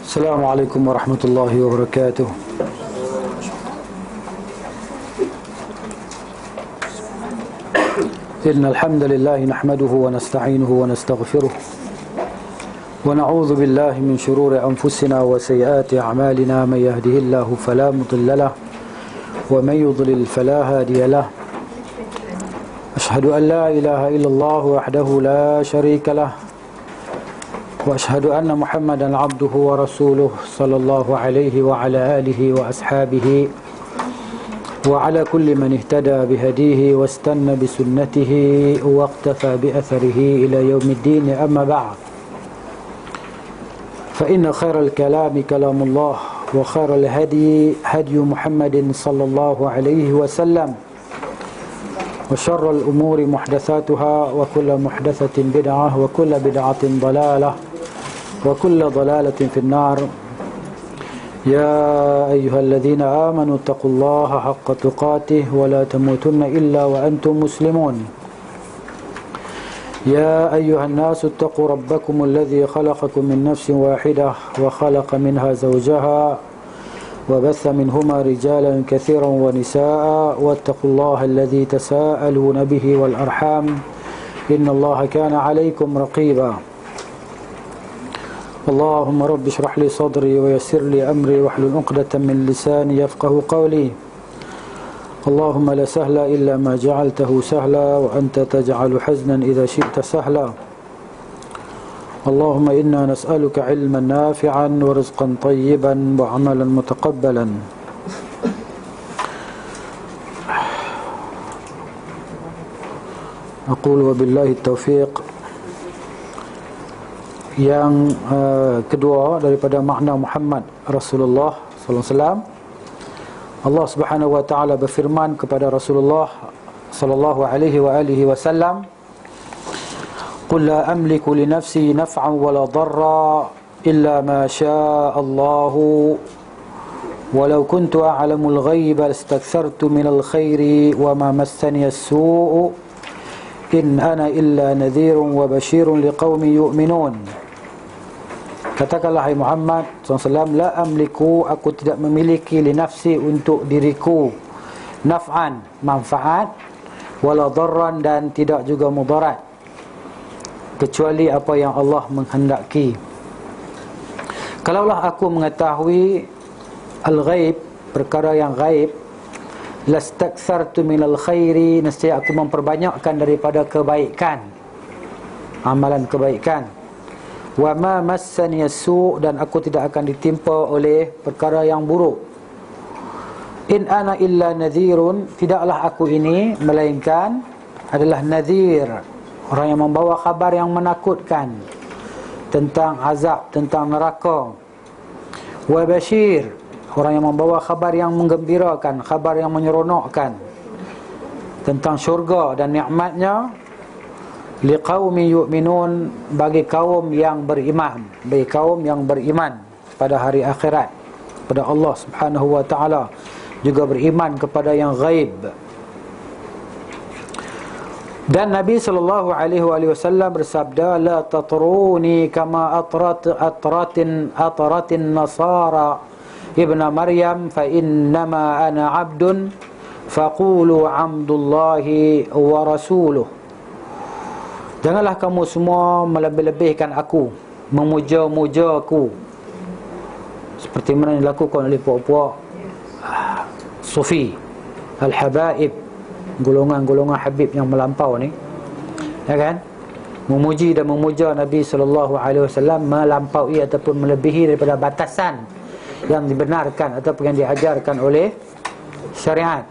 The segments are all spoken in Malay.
السلام عليكم ورحمة الله وبركاته. إن الحمد لله نحمده ونستعينه ونستغفره ونعوذ بالله من شرور أنفسنا وسيئات أعمالنا. من يهده الله فلا مضل له ومن يضلل فلا هادي له. أشهد أن لا إله إلا الله وحده لا شريك له وأشهد أن محمدا عبده ورسوله صلى الله عليه وعلى آله وأصحابه وعلى كل من اهتدى بهديه واستنى بسنته واقتفى بأثره إلى يوم الدين. أما بعد، فإن خير الكلام كلام الله وخير الهدي هدي محمد صلى الله عليه وسلم وشر الأمور محدثاتها وكل محدثة بدعة وكل بدعة ضلالة وكل ضلالة في النار. يا أيها الذين آمنوا اتقوا الله حق تقاته ولا تموتن إلا وأنتم مسلمون. يا أيها الناس اتقوا ربكم الذي خلقكم من نفس واحدة وخلق منها زوجها وبث منهما رجالا كثيرا ونساء واتقوا الله الذي تساءلون به والأرحام إن الله كان عليكم رقيبا. اللهم رب اشرح لي صدري ويسر لي أمري واحلل عقدة من لساني يفقه قولي. اللهم لا سهل إلا ما جعلته سهلا وأنت تجعل حزنا إذا شئت سهلا. اللهم إنا نسألك علما نافعا ورزقا طيبا وعملا متقبلا. أقول وبالله التوفيق. Yang kedua daripada makna Muhammad Rasulullah sallallahu alaihi wasallam, Allah Subhanahu wa taala berfirman kepada Rasulullah sallallahu alaihi wasallam, "Qul la amliku li nafsi naf'an wa la darra illa ma syaa Allah walau kuntu a'lamul ghaiba lastakthartu minal khairi wa ma massani as-su'u in ana illa nadhirun wa bashirun liqaumin yu'minun." Katakanlah hai Muhammad SAW, la amliku, aku tidak memiliki, li nafsi, untuk diriku, naf'an, manfaat, wala darran, dan tidak juga mudarat, kecuali apa yang Allah menghendaki. Kalaulah aku mengetahui al-ghaib, perkara yang ghaib, lastakthartu minal khairi, nescaya aku memperbanyakkan daripada kebaikan, amalan kebaikan. Wa ma massani as-su', dan aku tidak akan ditimpa oleh perkara yang buruk. In ana illa nadhirun, tidaklah aku ini melainkan adalah nadhir, orang yang membawa khabar yang menakutkan tentang azab, tentang neraka. Wa bashir, orang yang membawa khabar yang menggembirakan, khabar yang menyeronokkan tentang syurga dan nikmatnya. Liqaumi yu'minun, bagi kaum yang beriman, bagi kaum yang beriman pada hari akhirat, pada Allah Subhanahu wa taala, juga beriman kepada yang ghaib. Dan Nabi sallallahu alaihi wasallam bersabda, la tatruni kama atratin nasara ibna Maryam fa innama ana abdun faqulu abdullahi wa rasuluh. Janganlah kamu semua melebih-lebihkan aku, memuja-muja aku, seperti mana dilakukan oleh puak-puak Sufi, Al-Habaib, golongan-golongan Habib yang melampau ni, ya kan? Memuji dan memuja Nabi SAW melampaui ataupun melebihi daripada batasan yang dibenarkan ataupun yang diajarkan oleh syariat.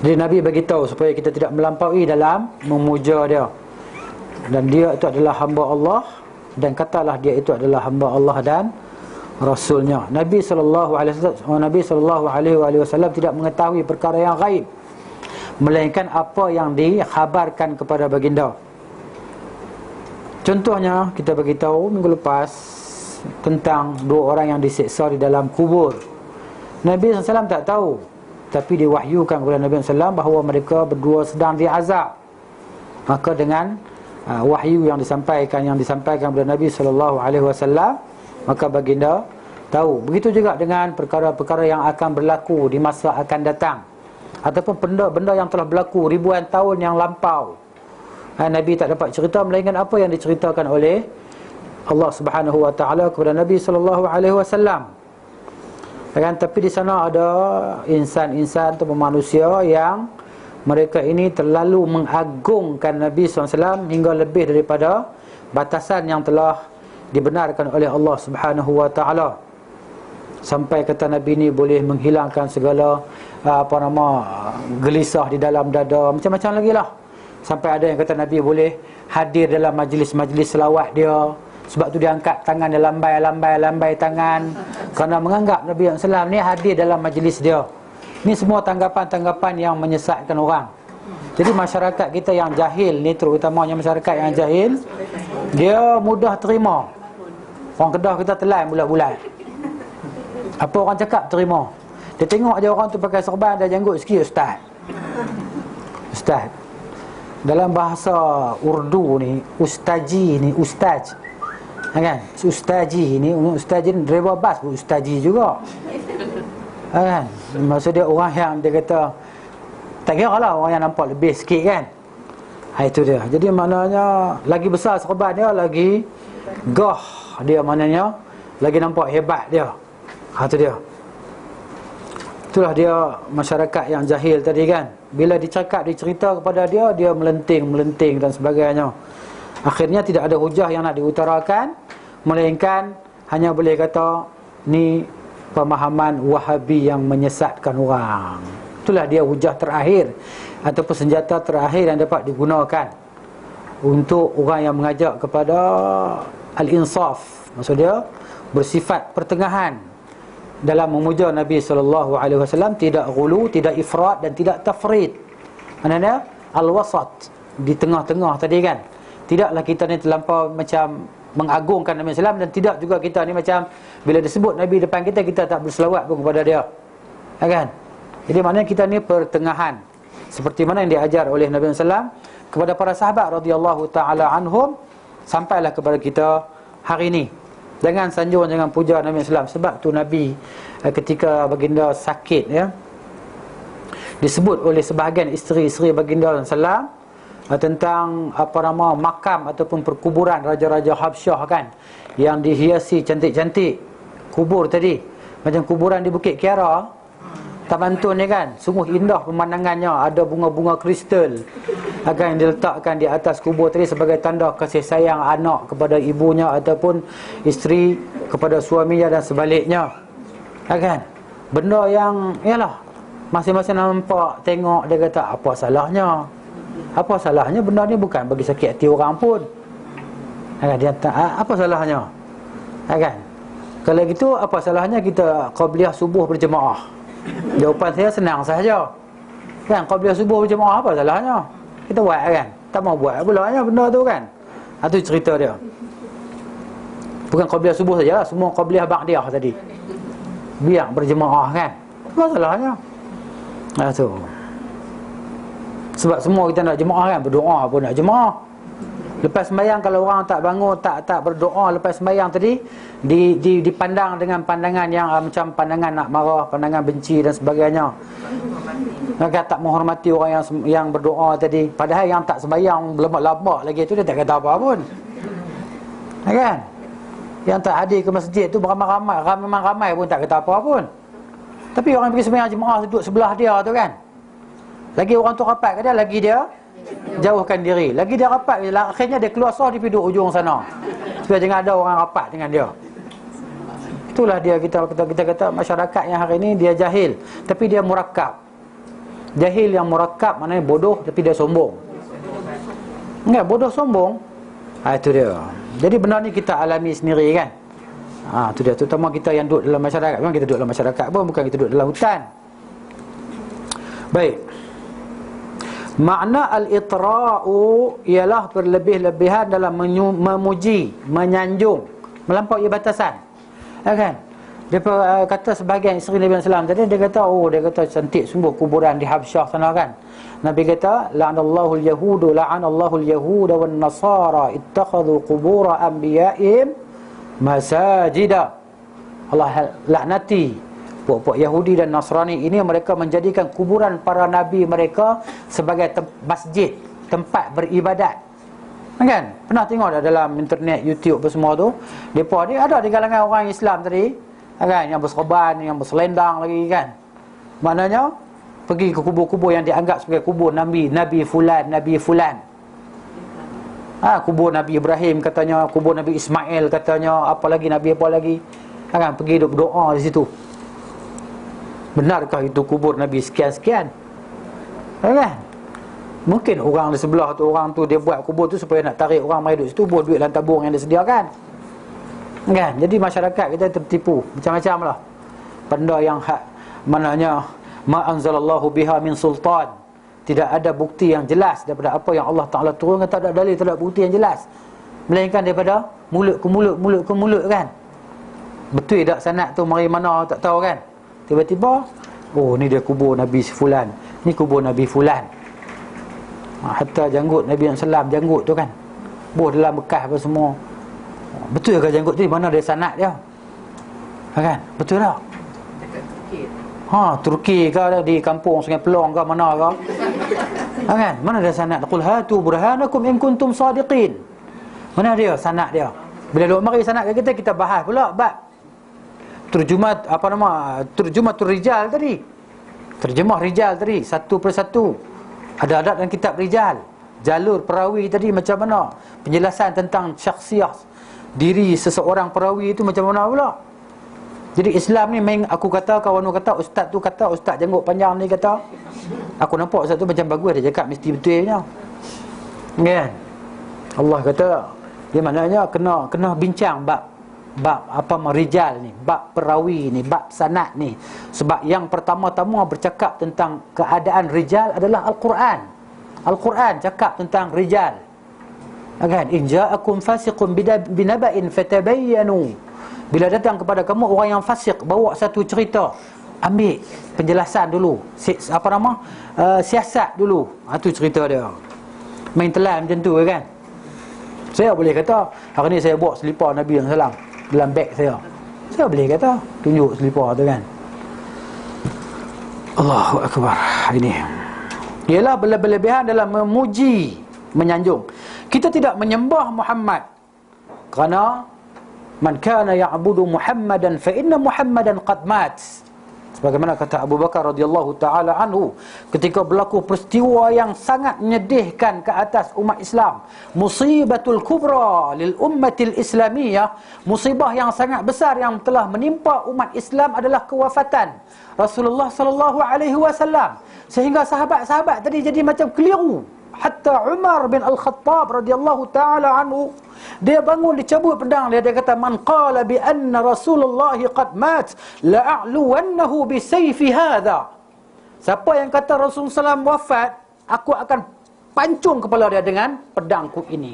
Jadi Nabi beritahu supaya kita tidak melampaui dalam memuja dia. Dan dia itu adalah hamba Allah, dan katalah dia itu adalah hamba Allah dan Rasulnya. Nabi sallallahu alaihi wasallam tidak mengetahui perkara yang gaib, melainkan apa yang dikhabarkan kepada baginda. Contohnya kita beritahu minggu lepas tentang dua orang yang diseksa di dalam kubur. Nabi SAW tak tahu, tapi diwahyukan kepada Nabi SAW bahawa mereka berdua sedang diazab. Maka dengan wahyu yang disampaikan kepada Nabi SAW, maka baginda tahu. Begitu juga dengan perkara-perkara yang akan berlaku di masa akan datang, ataupun benda-benda yang telah berlaku ribuan tahun yang lampau. Nabi tak dapat cerita melainkan apa yang diceritakan oleh Allah Subhanahu wa taala kepada Nabi SAW. Tapi di sana ada insan-insan atau manusia yang mereka ini terlalu mengagungkan Nabi SAW hingga lebih daripada batasan yang telah dibenarkan oleh Allah Subhanahu wa taala. Sampai kata Nabi ni boleh menghilangkan segala gelisah di dalam dada, macam-macam lagi lah. Sampai ada yang kata Nabi boleh hadir dalam majlis-majlis selawat dia. Sebab tu dia angkat tangan, dia lambai tangan, kerana menganggap Nabi SAW ni hadir dalam majlis dia. Ni semua tanggapan-tanggapan yang menyesatkan orang. Jadi masyarakat kita yang jahil ni, terutamanya masyarakat yang jahil, dia mudah terima. Orang Kedah kita telan bulat-bulat. Apa orang cakap terima. Dia tengok je orang tu pakai serban, ada janggut sikit, Ustaz. Dalam bahasa Urdu ni, ustaji ni, ustaz, kan? Ustaji ni driver bas pun ustaji juga, kan? Maksud dia orang yang dia kata tak kira lah orang yang nampak lebih sikit, kan? Itu dia. Jadi maknanya lagi besar serban dia, lagi gah dia, maknanya lagi nampak hebat dia. Itu dia. Itulah dia masyarakat yang jahil tadi, kan? Bila dicerita kepada dia, dia melenting dan sebagainya. Akhirnya tidak ada hujah yang nak diutarakan, melainkan hanya boleh kata ni pemahaman Wahabi yang menyesatkan orang. Itulah dia hujah terakhir ataupun senjata terakhir yang dapat digunakan untuk orang yang mengajak kepada al-insaf. Maksud dia bersifat pertengahan dalam memuja Nabi SAW, tidak ghulu, tidak ifrat dan tidak tafrid. Maknanya al-wasat, di tengah-tengah tadi, kan? Tidaklah kita ni terlampau macam mengagungkan Nabi SAW, dan tidak juga kita ni macam bila disebut Nabi depan kita, kita tak berselawat pun kepada dia, kan? Jadi maknanya kita ni pertengahan, seperti mana yang diajar oleh Nabi SAW kepada para sahabat radhiyallahu ta'ala anhum, sampailah kepada kita hari ini. Jangan sanjung, jangan puja Nabi SAW. Sebab tu Nabi ketika baginda sakit, ya, disebut oleh sebahagian isteri-isteri baginda SAW tentang makam ataupun perkuburan raja-raja Habsyah, kan, yang dihiasi cantik-cantik. Kubur tadi macam kuburan di Bukit Kiara, Taman Tun ni, kan, sungguh indah pemandangannya. Ada bunga-bunga kristal akan diletakkan di atas kubur tadi sebagai tanda kasih sayang anak kepada ibunya ataupun isteri kepada suaminya dan sebaliknya, kan? Benda yang, yalah, masing-masing nampak, tengok, dia kata apa salahnya? Apa salahnya? Benda ni bukan bagi sakit hati orang pun, kan? Dia apa salahnya, kan? Kalau gitu, apa salahnya kita qabliyah subuh berjemaah? Jawapan saya senang sahaja, kan? Qabliyah subuh berjemaah, apa salahnya? Kita buat, kan? Tak mau buat pula benda tu, kan? Itu cerita dia. Bukan qabliyah subuh saja, semua qabliyah ba'diyah tadi biar berjemaah, kan? Apa salahnya? Tu. Sebab semua kita nak jemaah, kan? Berdoa pun nak jemaah. Lepas sembahyang, kalau orang tak bangun, tak berdoa lepas sembahyang tadi, dipandang dengan pandangan yang macam pandangan nak marah, pandangan benci dan sebagainya. Maka tak menghormati orang yang berdoa tadi. Padahal yang tak sembahyang lama-lama lagi tu, dia tak kata apa pun, kan? Yang tak hadir ke masjid tu ramai pun tak kata apa pun. Tapi orang pergi sembahyang jemaah duduk sebelah dia tu, kan, lagi orang tu rapat ke dia, lagi dia jauhkan diri, lagi dia rapat, akhirnya dia keluar di duduk ujung sana, supaya jangan ada orang rapat dengan dia. Itulah dia, kita kata masyarakat yang hari ini dia jahil, tapi dia murakkab. Jahil yang murakkab maknanya bodoh tapi dia sombong. Enggak, bodoh sombong. Itu dia. Jadi benar ni kita alami sendiri, kan? Itu dia, terutama kita yang duduk dalam masyarakat. Memang kita duduk dalam masyarakat pun, bukan kita duduk dalam hutan. Baik. Makna al-itra'u ialah berlebih-lebihan dalam memuji, menyanjung, melampaui batasan, kan? Dia kata sebahagian isteri Nabi SAW tadi, dia kata, dia kata cantik sungguh kuburan di Habsyah sana kan. Nabi kata, la'anallahu al-yahudu la'anallahu al-yahuda wan nasara ittakhadhu qubur anbiya'ihim masajida. Allah laknati puak-puak Yahudi dan Nasrani ini, mereka menjadikan kuburan para nabi mereka sebagai masjid, tempat beribadat. Kan? Pernah tengok dah dalam internet, YouTube apa semua tu. Depa ni ada di kalangan orang Islam tadi, kan, yang berserban, yang berselendang lagi kan. Maknanya pergi ke kubur-kubur yang dianggap sebagai kubur Nabi fulan, Nabi fulan. Kubur Nabi Ibrahim katanya, kubur Nabi Ismail katanya, apa lagi Nabi apa lagi. Kan pergi duduk berdoa di situ. Benarkah itu kubur Nabi sekian-sekian? Kan? Mungkin orang di sebelah tu, orang tu dia buat kubur tu supaya nak tarik orang mai duduk situ, buat duit dalam tabung yang disediakan. Kan? Jadi masyarakat kita tertipu macam-macam lah. Benda yang maknanya ma anzalallahu biha min sultan. Tidak ada bukti yang jelas daripada apa yang Allah Ta'ala turunkan, tak ada dalil, tak ada bukti yang jelas, melainkan daripada mulut ke mulut, mulut ke mulut kan. Betul tak sanad tu mari mana tak tahu kan. Tiba-tiba ni dia kubur Nabi fulan, ni kubur Nabi fulan. Hatta janggut Nabi SAW, janggut tu kan dalam bekas apa semua. Betul ke janggut tu? Mana dia sanad dia? Kan? Betul tak? Turki ke, di kampung Sungai Pelong ke, mana ke? Kan? Mana dia sanad? Qul hatu burhanakum in kuntum sadiqin. Mana dia sanad dia? Bila duk mari sanad ke kita bahas pula bab terjematul rijal tadi. Terjemah rijal tadi satu persatu. Ada adab dalam kitab rijal. Jalur perawi tadi macam mana? Penjelasan tentang syakhsiah diri seseorang perawi itu macam mana pula? Jadi Islam ni main, aku kata, kawan aku kata, ustaz tu kata, ustaz janggut panjang ni kata. Aku nampak ustaz tu macam bagus, dia cakap mesti betulnya. Kan? Allah kata, dia maknanya kena bincang bab rijal ni, bab perawi ni, bab sanad ni. Sebab yang pertama-tama bercakap tentang keadaan rijal adalah Al-Quran. Al-Quran cakap tentang rijal. Kan? In ja'akum fasiqun binaba'in fatabayyanu. Bila datang kepada kamu orang yang fasik, bawa satu cerita, ambil penjelasan dulu. Siasat dulu. Itu cerita dia. Main telan macam tu kan. Saya boleh kata, hari ni saya bawa selipar Nabi SAW dalam beg saya. Saya boleh kata, tunjuk selipar tu kan. Allahu Akbar. Ini ialah berlebihan dalam memuji, menyanjung. Kita tidak menyembah Muhammad kerana man kana ya'budu Muhammadan fa inna Muhammadan qad mat. Sebagaimana kata Abu Bakar radhiyallahu taala anhu ketika berlaku peristiwa yang sangat menyedihkan ke atas umat Islam, musibatul kubra lil ummatil islamiyah, musibah yang sangat besar yang telah menimpa umat Islam adalah kewafatan Rasulullah sallallahu alaihi wasallam, sehingga sahabat-sahabat tadi jadi macam keliru. Hatta Umar bin Al-Khattab radhiyallahu taala anhu, dia bangun, dicabut pedang dia, dia kata, man qala bi anna Rasulullah qad mat la'aluwannahu bi sayfi hadha. Siapa yang kata Rasulullah SAW wafat, aku akan pancung kepala dia dengan pedangku ini.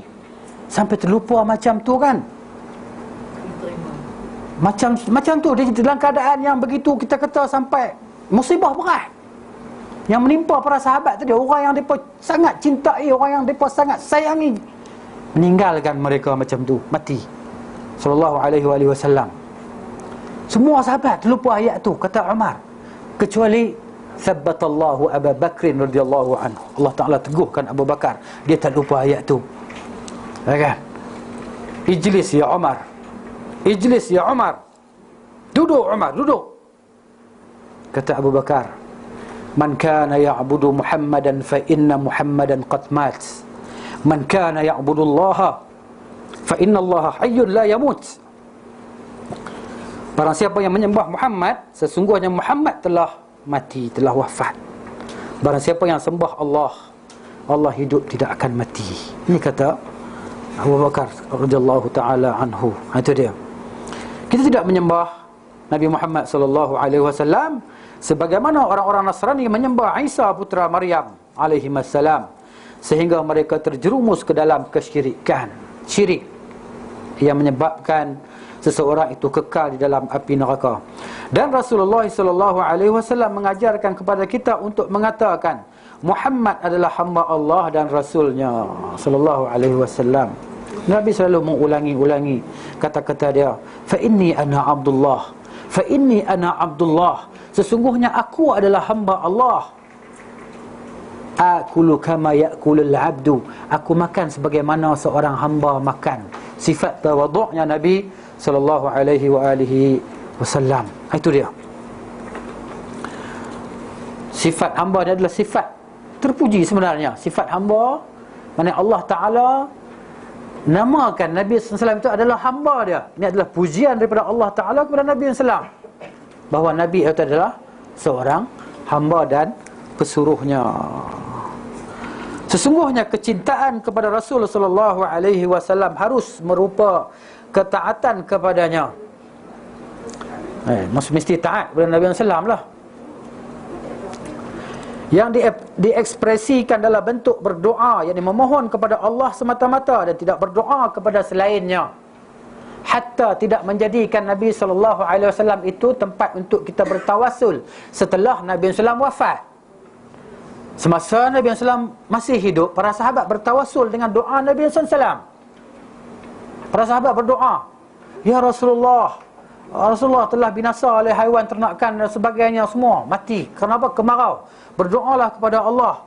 Sampai terlupa macam tu kan. Macam tu dia dalam keadaan yang begitu, kita kata sampai musibah berat yang menimpa para sahabat tadi, orang yang mereka sangat cintai, orang yang mereka sangat sayangi, meninggalkan mereka macam tu, mati. Sallallahu alaihi wasallam. Semua sahabat terlupa ayat tu, kata Umar, kecuali sabbatallahu Abu Bakr radhiyallahu anhu. Allah Taala teguhkan Abu Bakar, dia tak lupa ayat tu. Kan? Ijlis ya Umar. Ijlis ya Umar. Duduk Umar, duduk. Kata Abu Bakar, man kana ya'budu Muhammadan fa inna Muhammadan qad mat. Man kana ya'budu Allah fa inna Allah hayyun la yamut. Barang siapa yang menyembah Muhammad, sesungguhnya Muhammad telah mati, telah wafat. Barang siapa yang sembah Allah, Allah hidup, tidak akan mati. Ini kata Abu Bakar radhiyallahu taala anhu. Itu dia. Kita tidak menyembah Nabi Muhammad sallallahu alaihi wasallam sebagaimana orang-orang Nasrani menyembah Isa putra Maryam alaihi wassalam, sehingga mereka terjerumus ke dalam kesyirikan, syirik yang menyebabkan seseorang itu kekal di dalam api neraka. Dan Rasulullah SAW mengajarkan kepada kita untuk mengatakan Muhammad adalah hamba Allah dan Rasulnya sallallahu alaihi wasallam. Nabi selalu mengulangi kata-kata dia, fa inni ana Abdullah, fa inni ana Abdullah, sesungguhnya aku adalah hamba Allah. Akulu kama yakulul abdu, aku makan sebagaimana seorang hamba makan. Sifat tawadhu'nya Nabi sallallahu alaihi wasallam. Itu dia. Sifat hamba dia adalah sifat terpuji sebenarnya. Sifat hamba, mana Allah Ta'ala namakan Nabi SAW itu adalah hamba dia. Ini adalah pujian daripada Allah Ta'ala kepada Nabi SAW, bahawa Nabi itu adalah seorang hamba dan pesuruhnya. Sesungguhnya kecintaan kepada Rasul sallallahu alaihi wasallam harus merupa ketaatan kepadanya. Mesti taat kepada Nabi SAW lah. Yang diekspresikan dalam bentuk berdoa, yakni memohon kepada Allah semata-mata dan tidak berdoa kepada selainnya, hatta tidak menjadikan Nabi SAW itu tempat untuk kita bertawasul setelah Nabi SAW wafat. Semasa Nabi SAW masih hidup, para sahabat bertawasul dengan doa Nabi SAW. Para sahabat berdoa, ya Rasulullah, Rasulullah telah binasa oleh haiwan ternakan dan sebagainya, semua mati. Kenapa? Kemarau. Berdoalah kepada Allah.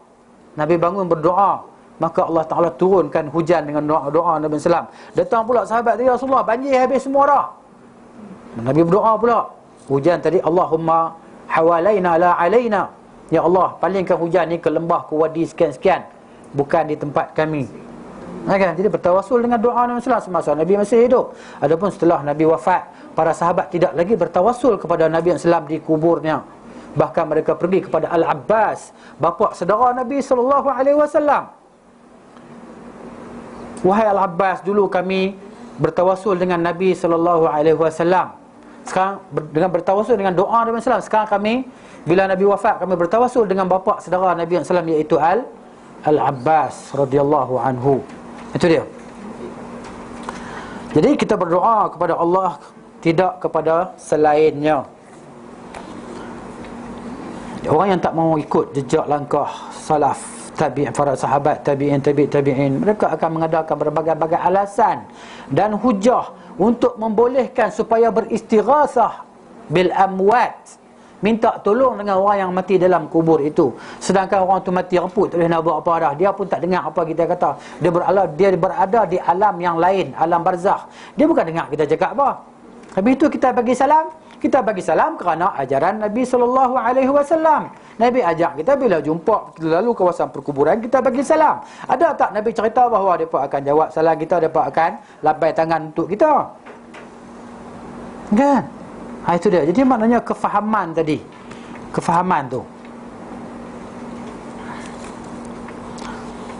Nabi bangun berdoa, maka Allah Ta'ala turunkan hujan dengan doa-doa Nabi SAW. Datang pula sahabat dia, Rasulullah, banjir habis semua dah. Nabi berdoa pula, hujan tadi, Allahumma hawalaina la alaina, ya Allah, palingkan hujan ni ke lembah, ke wadi sekian-sekian, bukan di tempat kami. Kan? Jadi bertawasul dengan doa Nabi SAW semasa Nabi masih hidup. Adapun setelah Nabi wafat, para sahabat tidak lagi bertawasul kepada Nabi SAW di kuburnya. Bahkan mereka pergi kepada Al-Abbas, bapa saudara Nabi SAW. Wahai Al-Abbas, dulu kami bertawasul dengan Nabi SAW. Sekarang dengan bertawasul dengan doa Nabi SAW. Sekarang kami, bila Nabi wafat, kami bertawasul dengan bapa saudara Nabi SAW, iaitu Al-Abbas radhiyallahu anhu. Itu dia. Jadi kita berdoa kepada Allah, tidak kepada selainnya. Orang yang tak mahu ikut jejak langkah salaf, tabi'in, para sahabat, tabi'in, mereka akan mengadakan berbagai-bagai alasan dan hujah untuk membolehkan supaya beristighasah bil amwat, minta tolong dengan orang yang mati dalam kubur itu. Sedangkan orang tu mati reput, tak boleh nak buat apa dah. Dia pun tak dengar apa kita kata. Dia berada di alam yang lain, alam barzakh. Dia bukan dengar kita cakap apa. Habis itu kita bagi salam. Kita bagi salam kerana ajaran Nabi SAW. Nabi ajak kita bila jumpa, kita lalu kawasan perkuburan, kita bagi salam. Ada tak Nabi cerita bahawa mereka akan jawab salam kita, mereka akan lapai tangan untuk kita? Kan? Itu dia. Jadi maknanya kefahaman tadi. Kefahaman tu.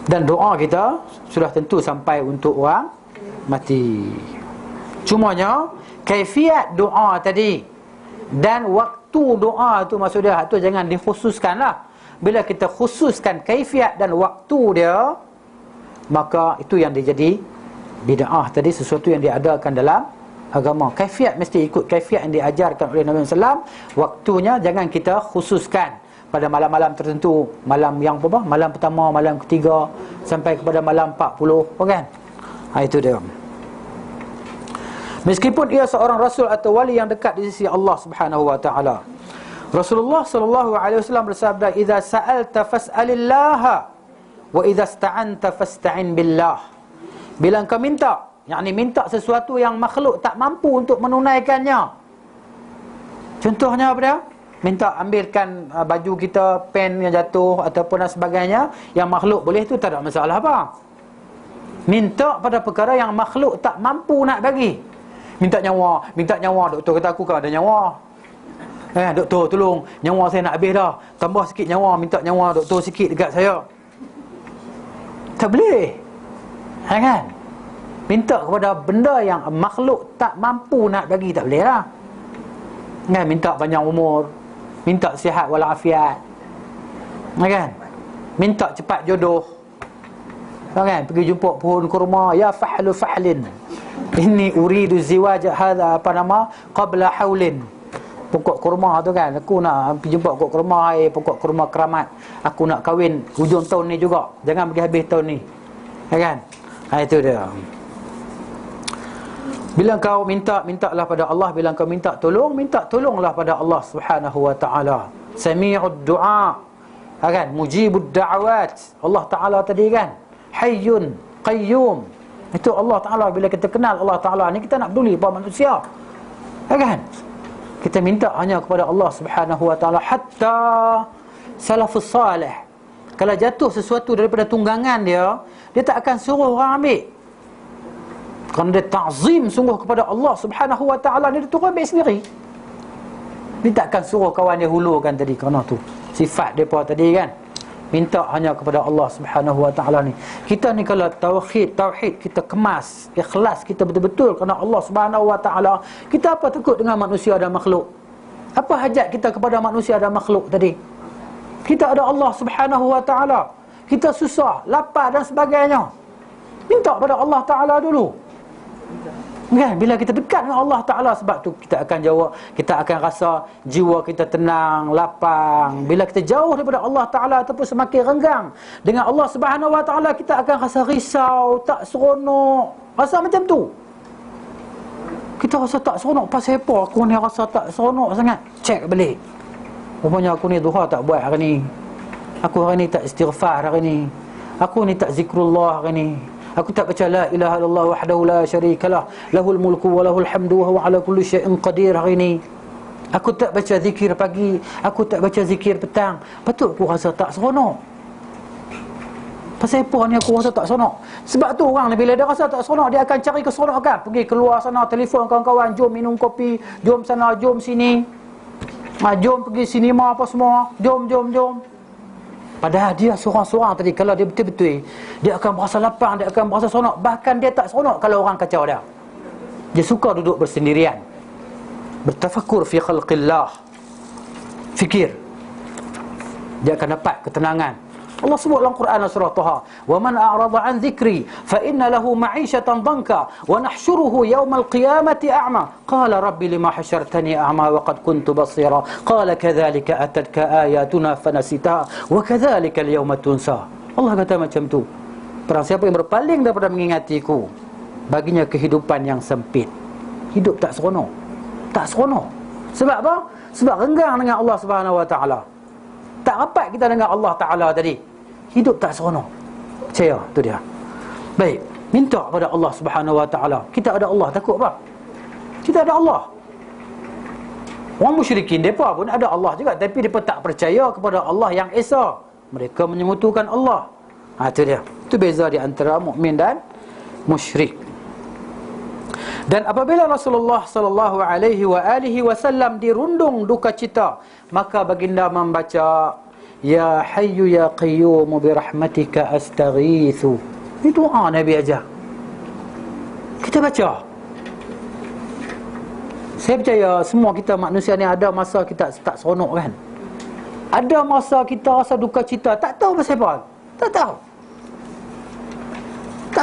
Dan doa kita sudah tentu sampai untuk orang mati. Cumanya kaifiat doa tadi dan waktu doa tu, maksud dia tu jangan dikhususkan lah. Bila kita khususkan kaifiat dan waktu dia, maka itu yang dijadi bid'ah tadi, sesuatu yang diadakan dalam agama. Kaifiat mesti ikut kaifiat yang diajarkan oleh Nabi SAW. Waktunya jangan kita khususkan pada malam-malam tertentu, malam yang apa? Malam pertama, malam ketiga, sampai kepada malam 40, kan? Itu dia. Meskipun ia seorang rasul atau wali yang dekat di sisi Allah Subhanahu wa taala. Rasulullah sallallahu alaihi wasallam bersabda, "Idza sa'alta fas'alillaha wa idza ista'anta fasta'in billah." Bila engkau minta, yakni minta sesuatu yang makhluk tak mampu untuk menunaikannya. Contohnya apa dia? Minta ambilkan baju kita, pen yang jatuh ataupun dan sebagainya, yang makhluk boleh, tu tak ada masalah apa. Minta pada perkara yang makhluk tak mampu nak bagi. Minta nyawa, doktor kata aku kan ada nyawa. Doktor tolong, nyawa saya nak habis dah. Tambah sikit nyawa, minta nyawa doktor sikit dekat saya. Tak boleh. Kan? Minta kepada benda yang makhluk tak mampu nak bagi, tak boleh lah. Kan? Minta panjang umur, minta sihat walafiat. Kan? Minta cepat jodoh. Kan? Pergi jumpa pohon kurma, ya fahlu fahlin. Inni uridu ziwaj hadha qabla haulin. Pokok kurma tu kan, aku nak pergi jumpa pokok kurma, pokok kurma keramat. Aku nak kahwin hujung tahun ni juga. Jangan pergi habis tahun ni. Ya kan? Itu dia. Bila kau mintalah pada Allah. Bila kau minta tolonglah pada Allah Subhanahu wa ta'ala. Sami'ud du'a, kan? Mujibud da'awat. Allah Ta'ala tadi kan, Hayyun Qayyum. Itu Allah Ta'ala. Bila kita kenal Allah Ta'ala ni, kita nak peduli pada manusia, kan? Kita minta hanya kepada Allah Subhanahu wa ta'ala. Hatta salafus salih, kalau jatuh sesuatu daripada tunggangan dia tak akan suruh orang ambil. Kerana dia ta'zim sungguh kepada Allah Subhanahu wa ta'ala, dia turun ambil sendiri. Dia tak akan suruh kawan dia hulurkan tadi. Kerana tu sifat mereka tadi kan, minta hanya kepada Allah Subhanahu wa ta'ala ni. Kita ni kalau tauhid kita kemas, ikhlas kita betul-betul kerana Allah Subhanahu wa ta'ala, kita apa takut dengan manusia dan makhluk? Apa hajat kita kepada manusia dan makhluk tadi? Kita ada Allah Subhanahu wa ta'ala. Kita susah, lapar dan sebagainya, minta pada Allah Ta'ala dulu, kan? Bila kita dekat dengan Allah Ta'ala, sebab tu kita akan jawab, kita akan rasa jiwa kita tenang, lapang. Bila kita jauh daripada Allah Ta'ala ataupun semakin renggang dengan Allah Subhanahu wa ta'ala, kita akan rasa risau, tak seronok, rasa macam tu. Kita rasa tak seronok. Pasal apa aku ni rasa tak seronok sangat? Cek balik. Rupanya aku ni duha tak buat hari ni. Aku hari ni tak istighfar hari ni. Aku ni tak zikrullah hari ni. Aku tak baca la ilaha illallah wahdahu la syarikalah, lahul mulku wa lahul hamdu wa huwa ala kulli syai'in qadir hari ni. Aku tak baca zikir pagi, aku tak baca zikir petang. Patut aku rasa tak seronok. Pasal apa ni aku rasa tak seronok? Sebab tu orang ni bila dia rasa tak seronok, dia akan cari keseronokan. Pergi keluar sana, telefon kawan-kawan, jom minum kopi, jom sana, jom sini, jom pergi sinema apa semua, jom. Padahal dia seorang-seorang tadi, kalau dia betul-betul, dia akan berasa lapang, dia akan berasa seronok. Bahkan dia tak seronok kalau orang kacau dia. Dia suka duduk bersendirian, bertafakur fi khalqillah, fikir. Dia akan dapat ketenangan. Allah sebut dalam Quran surah Taha, "Wa man a'rada 'an dhikri fa inna lahu ma'isyatan dhanka wa nahsyuruhu yawmal qiyamati a'ma. Qala rabbi lima hasyartani a'ma wa qad kuntu basira. Qala kadzalika atatka ayatuna fanasitaha wa kadzalika al-yawma tunsa." Allah kata macam tu. Barang siapa yang berpaling daripada mengingatiku, baginya kehidupan yang sempit. Hidup tak seronok. Tak seronok. Sebab apa? Sebab renggang dengan Allah Subhanahu wa ta'ala. Tak rapat kita dengan Allah Ta'ala tadi. Hidup tak seronok. Percaya, tu dia. Baik, minta pada Allah Subhanahu wa ta'ala. Kita ada Allah, takut apa? Kita ada Allah. Orang musyrikin, mereka pun ada Allah juga, tapi mereka tak percaya kepada Allah yang Esa. Mereka menyemutukan Allah. Itu dia. Itu beza di antara mukmin dan musyrik. Dan apabila Rasulullah sallallahu alaihi wasallam dirundung duka cita, maka baginda membaca Ya Hayyu Ya Qayyum bi rahmatika astaghithu. Ini doa Nabi ajar. Kita baca. Saya percaya semua kita manusia ni ada masa kita tak seronok kan. Ada masa kita rasa duka cita, tak tahu pasal apa. Tak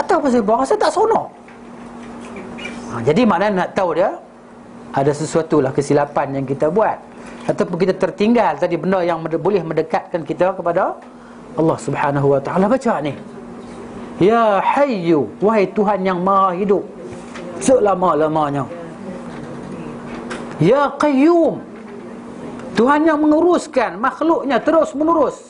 tahu pasal apa, rasa tak seronok. Jadi maknanya nak tahu dia, ada sesuatu lah kesilapan yang kita buat, ataupun kita tertinggal tadi benda yang boleh mendekatkan kita kepada Allah Subhanahu wa ta'ala. Baca ni, Ya Hayyu, wahai Tuhan yang maha hidup selama-lamanya. Ya Qayyum, Tuhan yang menguruskan makhluknya terus menerus.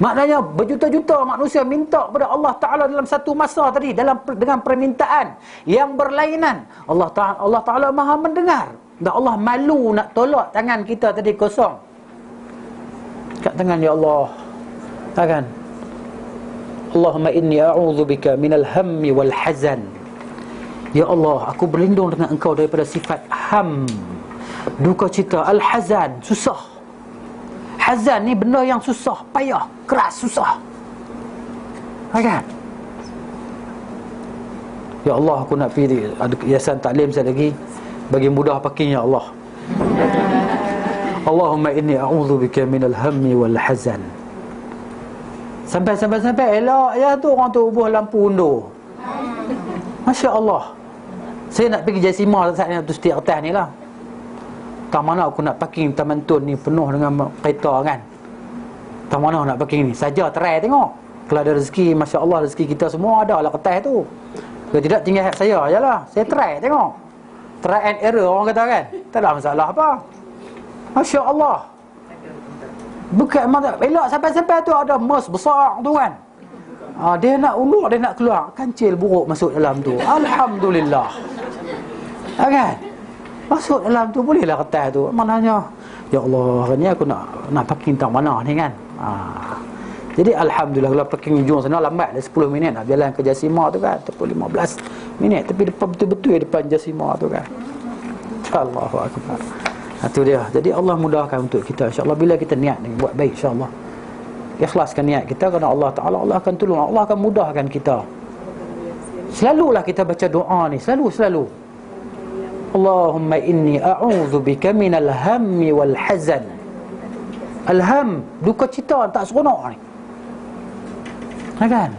Maknanya berjuta-juta manusia minta kepada Allah Ta'ala dalam satu masa tadi, dengan permintaan yang berlainan. Allah Ta'ala maha mendengar. Dan Allah malu nak tolak tangan kita tadi kosong. Kat tangan, Ya Allah, kan? Allahumma inni a'udzubika minal hammi wal hazan. Ya Allah, aku berlindung dengan Engkau daripada sifat ham, duka cita, al-hazan, susah. Hazan ni benda yang susah, payah, keras, susah, kan? Ya Allah, aku nak pergi ada yayasan taklim sekali lagi, bagi mudah parking, Ya Allah. Allahumma inni a'udzubika minal hammi wal hazan. Sampai elok ya tu orang tu ubuh lampu undur. Masya Allah. Saya nak pergi Jasima saat ni, tu setiap kertas ni lah. Tak mana aku nak parking Taman Tun ni penuh dengan kereta kan. Tak mana nak parking ni. Saja try tengok. Kalau ada rezeki, Masya Allah, rezeki kita semua ada lah kertas tu. Kalau tidak, tinggal saya je lah. Saya try tengok. Try and error orang kata kan. Tak ada masalah apa. Masya Allah. Bukan elok sampai-sampai tu ada mas besar tu kan. Dia nak ulur, dia nak keluar, kancil buruk masuk dalam tu. Alhamdulillah. Kan? Masuk dalam tu bolehlah kertas tu. Maknanya, ya Allah, ni aku nak parking tak mana ni kan. Jadi Alhamdulillah, kalau parking ujung sana lambat dah 10 minit nak jalan ke Jasima tu kan, ataupun 15 minit, tapi depan betul-betul depan Jasima tu kan. Allahu Akbar. Itu dia. Jadi Allah mudahkan untuk kita, insya-Allah, bila kita niat ni buat baik, insya-Allah. Ikhlaskan niat kita kerana Allah Ta'ala, Allah akan tolong, Allah akan mudahkan kita. Selalulah kita baca doa ni, selalu. Allahumma inni a'udzu bika minal hammi wal hazan. Alham, duka cita, tak seronok ni. Kan?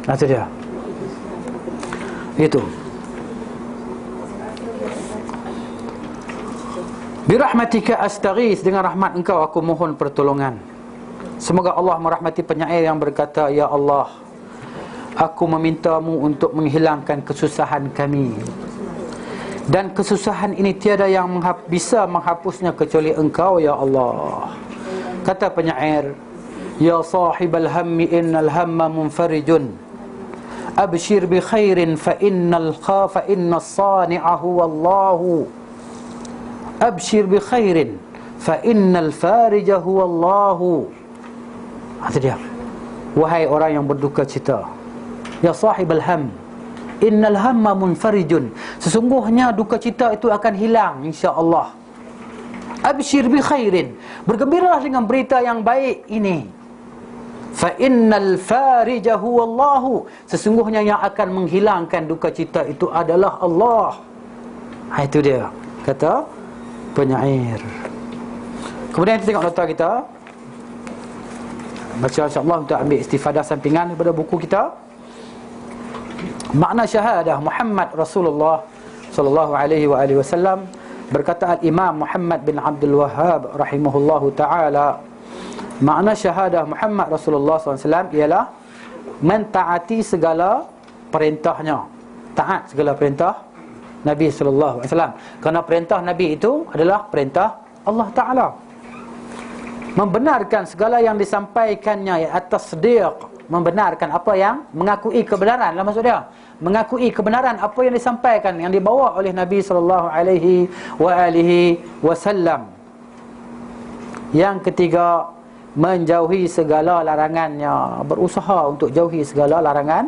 Itu dia. Itu. Birahmatika astaghis, dengan rahmat engkau aku mohon pertolongan. Semoga Allah merahmati penyair yang berkata, ya Allah, aku memintamu untuk menghilangkan kesusahan kami, dan kesusahan ini tiada yang bisa menghapusnya kecuali engkau, ya Allah. Kata penyair, ya sahibal hammi innal hamma munfarijun, abshir bi khairin fa innal khafa innas sani'a huwa Allahu. Abshir bi khairin fa innal farija huwa Allahu. Itu dia. Wahai orang yang berduka cita, ya sahibal ham, innal hamma munfarijun, sesungguhnya duka cita itu akan hilang insya-Allah. Abshir bi khairin, bergembiralah dengan berita yang baik ini. Fa innal farija huwa Allahu, sesungguhnya yang akan menghilangkan duka cita itu adalah Allah. Itu dia kata penyair. Kemudian kita tengok nota kita, baca insya-Allah untuk ambil istifadah sampingan daripada buku kita. Makna syahadah Muhammad Rasulullah sallallahu alaihi wa alihi wasallam. Berkata Al-Imam Muhammad bin Abdul Wahhab rahimahullahu taala, makna syahadah Muhammad Rasulullah sallallahu alaihi wasallam ialah mentaati segala perintahnya, taat segala perintah Nabi sallallahu alaihi wasallam. Kerana perintah Nabi itu adalah perintah Allah Taala. Membenarkan segala yang disampaikannya, ya at-tasdiq, membenarkan apa yang, mengakui kebenaran lah maksud dia. Mengakui kebenaran apa yang disampaikan, yang dibawa oleh Nabi sallallahu alaihi wasallam. Yang ketiga, menjauhi segala larangannya, berusaha untuk jauhi segala larangan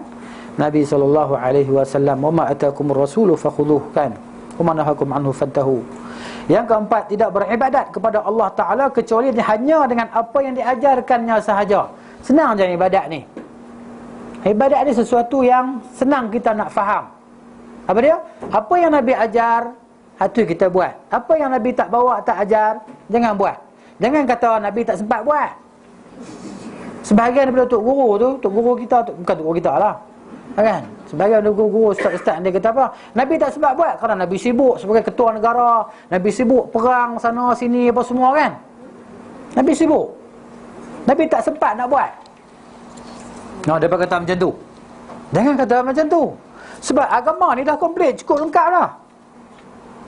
Nabi sallallahu alaihi wasallam. Wa ma atakumur rasulu fakhudhuhu, kan, wa ma nahakum anhu fantahu. Yang keempat, tidak beribadat kepada Allah Ta'ala kecuali hanya dengan apa yang diajarkannya sahaja. Senang je ibadat ni. Ibadat ni sesuatu yang senang kita nak faham. Apa dia? Apa yang Nabi ajar, itu kita buat. Apa yang Nabi tak bawa, tak ajar, jangan buat. Jangan kata Nabi tak sempat buat. Sebahagian daripada tok guru kita, bukan tok guru kita lah, kan? Sebagai guru ustaz-ustaz dia kata apa? Nabi tak sebab buat kerana Nabi sibuk sebagai ketua negara, Nabi sibuk perang sana sini apa semua, kan? Nabi sibuk. Nabi tak sempat nak buat. Dia kata macam tu. Jangan kata macam tu. Sebab agama ni dah komplit, cukup lengkap dah.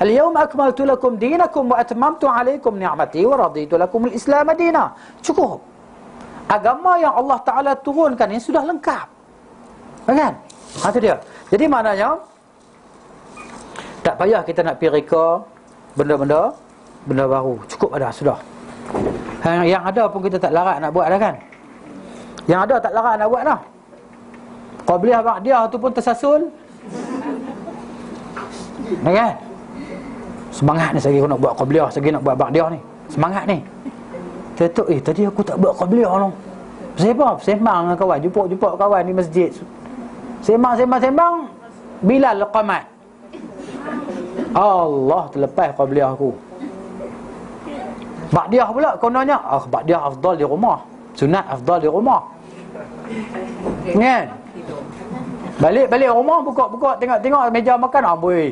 Al-yawma akmaltu lakum dinakum wa atmamtu alaikum ni'mati wa raditu lakum al-islam madina. Cukup. Agama yang Allah Ta'ala turunkan ini sudah lengkap, kan? Itu dia. Jadi maknanya tak payah kita nak pergi reka benda baru. Cukup ada, sudah. Yang ada pun kita tak larat nak buat dah, kan? Yang ada tak larat nak buat dah. Qabliyah ba'diyah tu pun tersasul, kan? Semangat ni saya nak buat qabliyah, saya nak buat ba'diyah ni. Semangat ni. Kata, tadi aku tak buat qabliyah long. Sembang dengan kawan, jumpa kawan di masjid. Sembang. Bilal qamat. Allah terlepas qabliyah aku. Ba'diyah pula kononnya, ba'diyah afdal di rumah. Sunat afdal di rumah. Kan? Balik rumah buka tengok meja makan, amboi.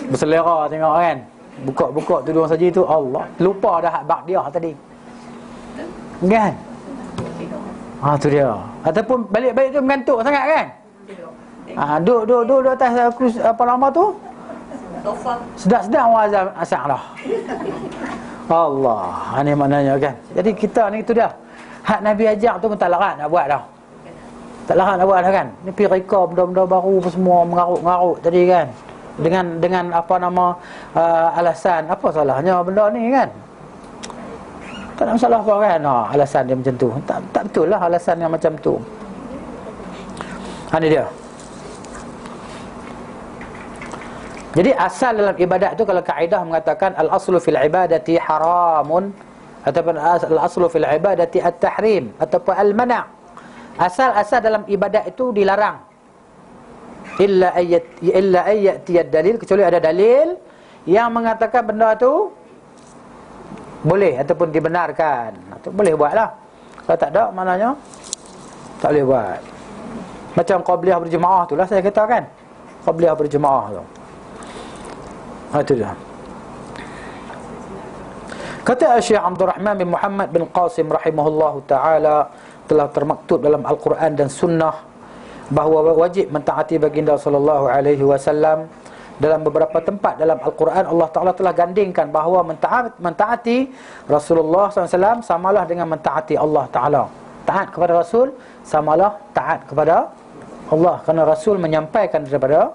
Berselera tengok kan. Buka tudung saja tu, Allah. Lupa dah hak dia tadi. Kan? Tu dia. Ataupun balik tu mengantuk sangat kan? Duduk atas apa nama tu? Sedap-sedap orang azan asar dah. Allah, ini maknanya kan. Jadi kita ni tu dah. Hak Nabi ajar tu pun tak larat nak buat dah. Tak larat nak buat dah kan. Ni pergi reka benda-benda baru apa semua mengarut-ngarut tadi kan. Dengan apa nama alasan, apa salahnya benda ni kan? Tak ada masalah apa kan? Alasan dia macam tu. Tak betul lah alasan yang macam tu. Ini dia. Jadi asal dalam ibadat tu, kalau kaedah mengatakan al-aslu fil ibadati haramun, ataupun al-aslu fil ibadati at-tahrim, ataupun al-mana'. Asal dalam ibadat itu dilarang. Illa ayyati ad-dalil, kecuali ada dalil yang mengatakan benda tu boleh ataupun dibenarkan. Atau boleh buatlah. Kalau tak ada, maknanya tak boleh buat. Macam qabliyah berjemaah tu lah saya kata kan. Qabliyah berjemaah tu. Itu dia. Kata Syekh Abdul Rahman bin Muhammad bin Qasim rahimahullahu ta'ala, telah termaktub dalam Al-Quran dan Sunnah bahawa wajib mentaati baginda sallallahu alaihi wasallam. Dalam beberapa tempat dalam Al-Quran, Allah Ta'ala telah gandingkan bahawa mentaati Rasulullah SAW samalah dengan mentaati Allah Ta'ala. Taat kepada Rasul samalah taat kepada Allah, kerana Rasul menyampaikan daripada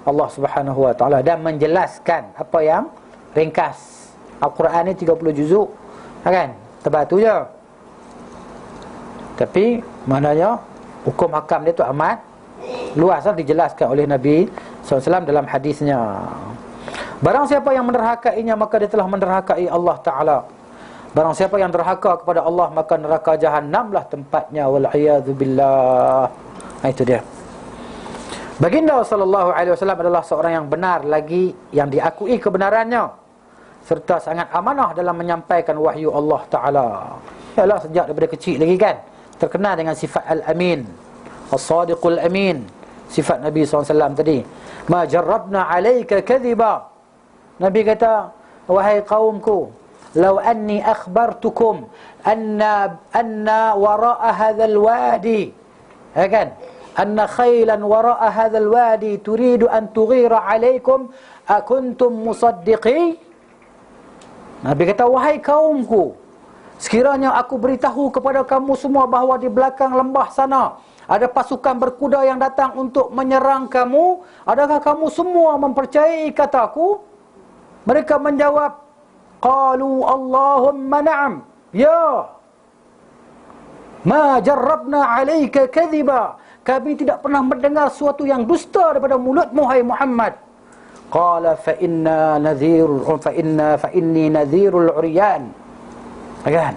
Allah Subhanahu Wa Ta'ala dan menjelaskan apa yang ringkas. Al-Quran ni 30 juzuk, kan? Tebal tu je. Tapi maknanya hukum hakam dia tu amat luas lah, dijelaskan oleh Nabi SAW dalam hadisnya. Barang siapa yang menderhakainya, maka dia telah menderhakai Allah Ta'ala. Barang siapa yang derhaka kepada Allah, maka neraka Jahannamlah tempatnya, wal'iyadzubillah. Itu dia. Baginda sallallahu alaihi wasallam adalah seorang yang benar lagi, yang diakui kebenarannya, serta sangat amanah dalam menyampaikan wahyu Allah Ta'ala. Yalah, sejak daripada kecil lagi kan terkenal dengan sifat Al-Amin, As-Sadiqul Amin, sifat Nabi SAW tadi. Ma jarrabna alaika kadhiba. Nabi kata, wahai kaumku, law anni akhbartukum anna wara'a hadzal wadi, kan, anna khailan wara'a hadzal wadi turidu an tughira alaikum akuntum musaddiqi. Nabi kata, wahai kaumku, sekiranya aku beritahu kepada kamu semua bahawa di belakang lembah sana ada pasukan berkuda yang datang untuk menyerang kamu, adakah kamu semua mempercayai kataku? Mereka menjawab, qalu Allahumma na'am, ya. Ma jarrabna alaika kadhiba, kami tidak pernah mendengar sesuatu yang dusta daripada mulutmu, hai Muhammad. Qala fa inni nadhirul uryan. Kan?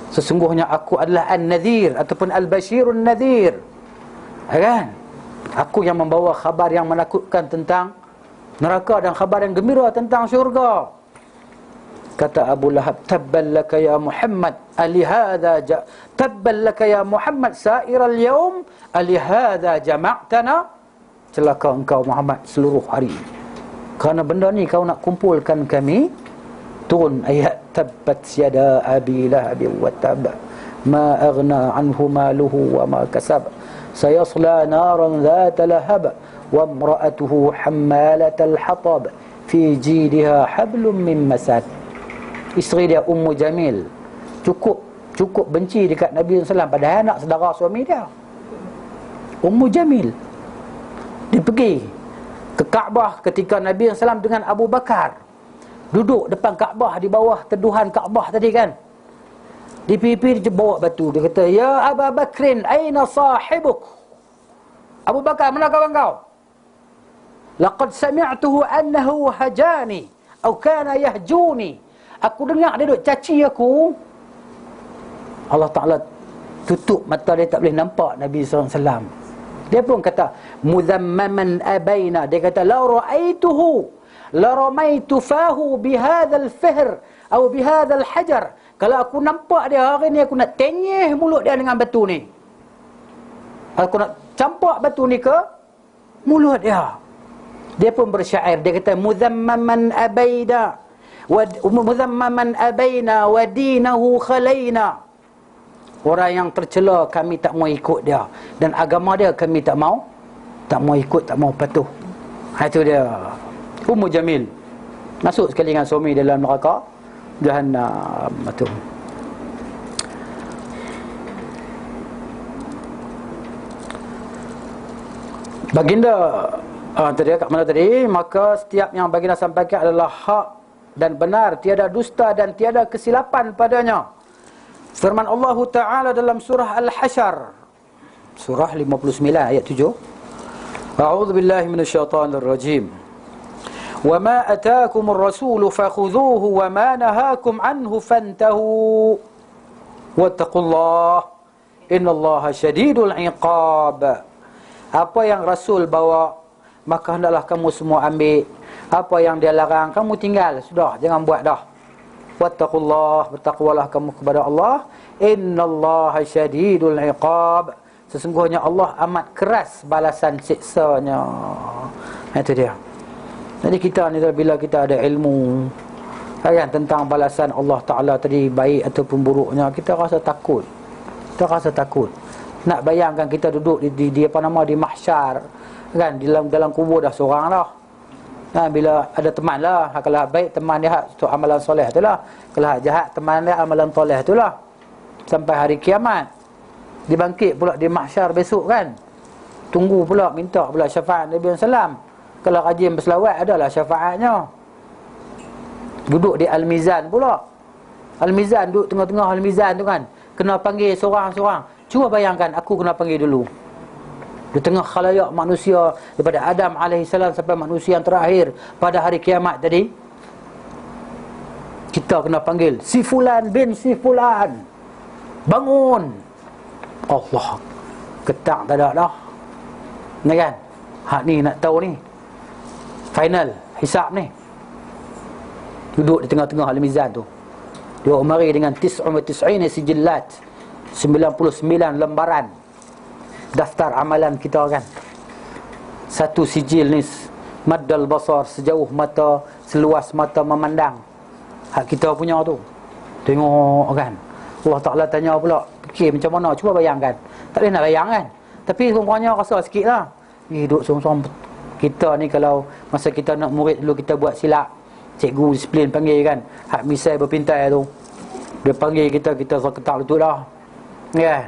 Sesungguhnya aku adalah an-nadhir ataupun al-bashirun nadhir. Kan? Aku yang membawa khabar yang menakutkan tentang neraka dan khabar yang gembira tentang syurga. Kata Abu Lahab, tabban laka ya Muhammad alihadha tabban laka ya Muhammad sa'iral yaum alihadha jama'tana. Celaka engkau Muhammad seluruh hari, kerana benda ni kau nak kumpulkan kami. Turun ayat tabbat yada abi lahab wa tab ma aghna anhu maluhu wa ma kasab sayasla naran dhata lahab wa imra'atuhu hammalatal hatab fi jidha hablum min masad. Isteri dia Ummu Jamil cukup benci dekat Nabi SAW, padahal anak saudara suami dia. Ummu Jamil dia pergi ke Kaabah ketika Nabi SAW dengan Abu Bakar duduk depan Kaabah, di bawah teduhan Kaabah tadi kan. Di pipi dia bawa batu. Dia kata, ya Abu Bakrin, aina sahibuk? Abu Bakar, mana kawan kau? Laqad sami'tuhu annahu hajani atau kana yahjuni. Aku dengar dia duk caci aku. Allah Ta'ala tutup mata dia, tak boleh nampak Nabi SAW. Dia pun kata, mudhammaman abaina. Dia kata, la ra'aituhu la ramaitu fahu bihadzal fihr atau bihadzal hajar. Kalau aku nampak dia hari ni, aku nak tenyeh mulut dia dengan batu ni. Aku nak campak batu ni ke mulut dia. Dia pun bersyair, dia kata muzammaman abaida wa muzammaman abaina wa dinahu khalaina. Orang yang tercela kami tak mau ikut dia, dan agama dia kami tak mau ikut, tak mau patuh. Itu dia Ummu Jamil. Masuk sekali dengan suami dalam neraka Jahannam. Itu baginda tadi kat mana tadi? Maka setiap yang baginda sampaikan adalah hak dan benar, tiada dusta dan tiada kesilapan padanya. Firman Allah Ta'ala dalam surah Al-Hasyr, surah 59 ayat 7. A'udzu billahi minasyaitonir rajim. Wa ma ataakumur rasulu fakhudhuhu wa ma nahakum anhu fantahu. Wattaqullaha innallaha syadidul iqab. Apa yang Rasul bawa, maka hendaklah kamu semua ambil. Apa yang dia larang, kamu tinggal. Sudah, jangan buat dah. Wattaqullah, bertakwalah kamu kepada Allah. Innallaha syadidul iqab. Sesungguhnya Allah amat keras balasan siksanya. Itu dia. Jadi kita ni bila kita ada ilmu tentang balasan Allah Ta'ala tadi, baik ataupun buruknya, kita rasa takut. Kita rasa takut. Nak bayangkan kita duduk di apa nama, di mahsyar, kan, dalam kubur dah seorang lah. Bila ada teman lah, kalau baik teman dia untuk amalan soleh tu lah, kalau jahat teman dia amalan soleh tu lah, sampai hari kiamat. Dibangkit pula di mahsyar besok kan, tunggu pula, minta pula syafaat Nabi SAW. Kalau rajin berselawat, adalah syafaatnya. Duduk di Al-Mizan pula. Al-Mizan, duduk tengah-tengah Al-Mizan tu kan, kena panggil seorang-seorang. Cuba bayangkan, aku kena panggil dulu di tengah khalayak manusia, daripada Adam AS sampai manusia yang terakhir pada hari kiamat tadi. Kita kena panggil, si fulan bin si fulan, bangun. Allah, ketak tak ada dah. Ni kan, hak ni nak tahu ni, final hisab ni. Duduk di tengah-tengah Al-Mizan tu, dia umari dengan 99 sijillat, 99 lembaran daftar amalan kita kan. Satu sijil ni maddal basar, sejauh mata, seluas mata memandang. Hak kita punya tu. Tengok kan. Allah Ta'ala tanya pula, fikir macam mana, cuba bayangkan. Tak boleh nak bayang kan, tapi semuanya rasa sikit lah. Duduk sorang-sorang. Kita ni kalau masa kita nak murid dulu, kita buat silap, cikgu disiplin panggil kan, hak misai berpintai tu, dia panggil kita ketak lutut dah, kan.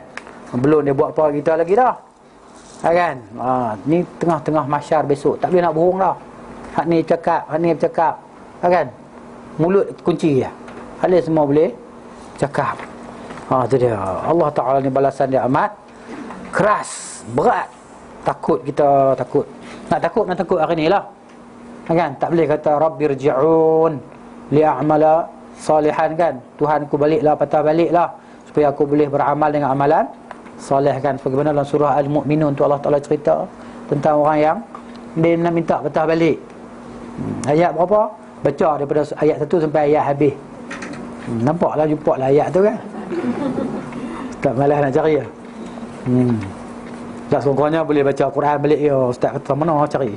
Belum dia buat apa kita lagi dah, kan. Ni tengah-tengah mahsyar besok, tak boleh nak bohong dah. Hak ni cakap, hak ni bercakap, kan. Mulut kunci ya, hal semua boleh cakap. Tu dia. Allah Ta'ala ni balasan dia amat keras, berat. Takut kita, takut. Nak takut hari ni lah, kan. Tak boleh kata Rabbirji'un li'a'mala salihan kan, Tuhanku baliklah, patah baliklah, supaya aku boleh beramal dengan amalan soleh kan. Sebagaimana dalam surah Al-Mu'minun tu Allah Ta'ala cerita tentang orang yang dia nak minta patah balik. Ayat berapa? Baca daripada ayat 1 sampai ayat habis. Nampaklah, jumpa lah ayat tu kan. Tak malas nak cari lah. Tak sekurang-kurangnya boleh baca Quran balik ya. Ustaz kata mana cari.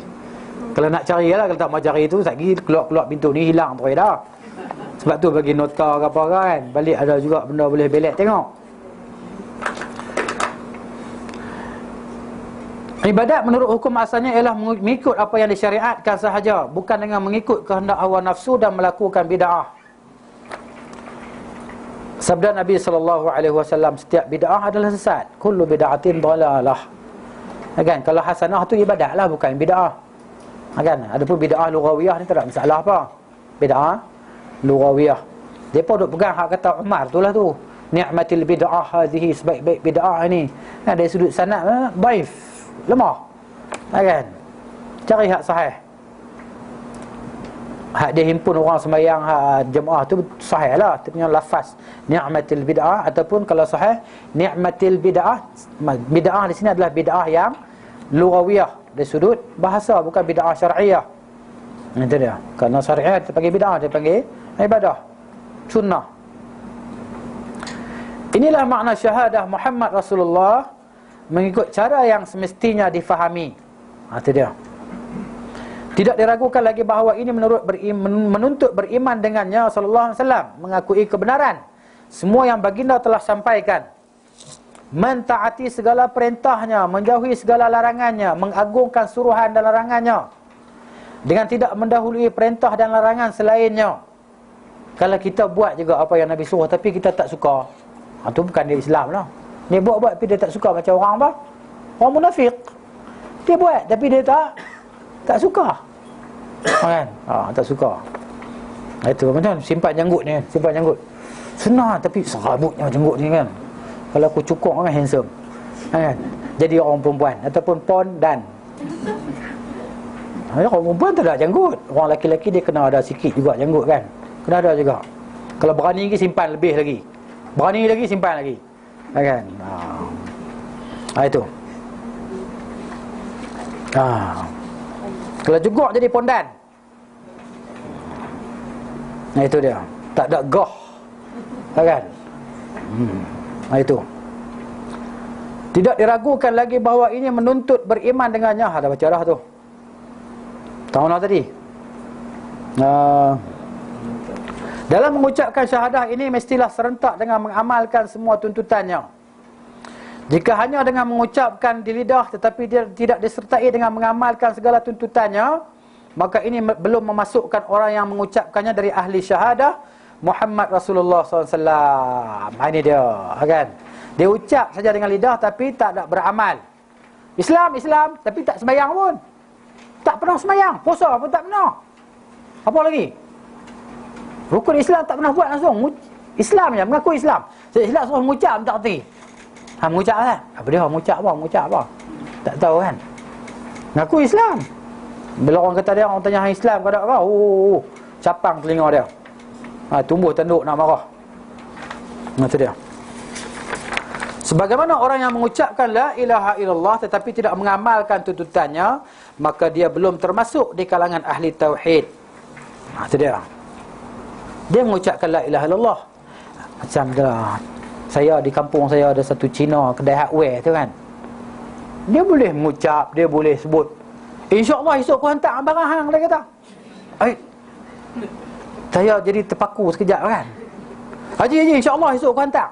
Kalau nak cari lah, kalau tak mau cari tu, sekejap lagi keluar pintu ni hilang terus dah. Sebab tu bagi nota ke apa kan, balik ada juga benda boleh belik tengok. Ibadat menurut hukum asalnya ialah mengikut apa yang disyariatkan sahaja, bukan dengan mengikut kehendak hawa nafsu dan melakukan bid'ah. Sabda Nabi SAW, setiap bid'ah adalah sesat. Kullu bid'atin dalalah. Kan, kalau hasanah tu ibadat lah, bukan bid'ah. Kan, adapun bid'ah lughawiyah ni tak ada masalah apa. Bid'ah lughawiyah, depa duk pegang hak kata Umar tu lah tu, ni'matil bid'ah hadhihi, sebaik-baik bid'ah ini. Dari sudut sanad dhaif, lemah, kan. Cari hak sahih, hak dia himpun orang sembahyang, hak jemaah tu sahih lah, dia punya lafaz ni'matil bid'ah, ataupun kalau sahih ni'matil bid'ah. Bid'ah di sini adalah bid'ah yang lughawiyah dari sudut bahasa, bukan bid'ah syar'iyah. Itu dia. Kerana syariat dia panggil bid'ah, dia panggil ibadah sunnah. Inilah makna syahadah Muhammad Rasulullah mengikut cara yang semestinya difahami. Itu dia. Tidak diragukan lagi bahawa ini menuntut beriman dengannya sallallahu alaihi wasallam, mengakui kebenaran semua yang baginda telah sampaikan, mentaati segala perintahnya, menjauhi segala larangannya, mengagungkan suruhan dan larangannya, dengan tidak mendahului perintah dan larangan selainnya. Kalau kita buat juga apa yang Nabi suruh tapi kita tak suka, itu bukan dia Islam lah. Dia buat tapi dia tak suka, macam orang apa? Orang munafik. Dia buat tapi dia tak suka, kan? Tak suka. Itu macam simpan janggut ni kan? Simpan janggut senang tapi serabutnya janggut ni kan. Kalau aku cukur kan handsome, kan? Jadi orang perempuan ataupun pondan. Orang perempuan tak ada janggut. Orang lelaki-lelaki dia kena ada sikit juga janggut kan. Kena ada juga. Kalau berani lagi simpan lebih lagi. Berani lagi simpan lagi, kan? Itu. Kalau juguk jadi pondan. Itu dia. Tak ada goh, kan? Itu. Tidak diragukan lagi bahawa ini menuntut beriman dengannya. Dah baca dah tu. Tahu nak tadi? Dalam mengucapkan syahadah ini mestilah serentak dengan mengamalkan semua tuntutannya. Jika hanya dengan mengucapkan di lidah tetapi dia tidak disertai dengan mengamalkan segala tuntutannya, maka ini belum memasukkan orang yang mengucapkannya dari ahli syahadah Muhammad Rasulullah SAW. Ini dia, kan? Dia ucap saja dengan lidah tapi tak ada beramal. Islam tapi tak sembahyang pun. Tak pernah sembahyang, puasa pun tak pernah. Apa lagi? Rukun Islam tak pernah buat langsung. Islam je, mengaku Islam. Jadi Islam suruh mengucap tak erti. Mengucap kan? Apa dia? Mengucap apa? Tak tahu kan? Mengaku Islam. Bila orang kata dia, orang tanya Islam kata apa? Capang telinga dia. Tumbuh tanduk nak marah. Itu dia. Sebagaimana orang yang mengucapkan la ilaha illallah tetapi tidak mengamalkan tuntutannya, maka dia belum termasuk di kalangan ahli tauhid. Itu dia. Dia mengucapkan la ilaha illallah. Macam dah, saya di kampung saya ada satu Cina kedai hardware tu kan. Dia boleh mengucap, dia boleh sebut, InsyaAllah esok aku hantar barang hang, dia kata. Saya jadi terpaku sekejap kan. Haji insyaAllah esok aku hantar.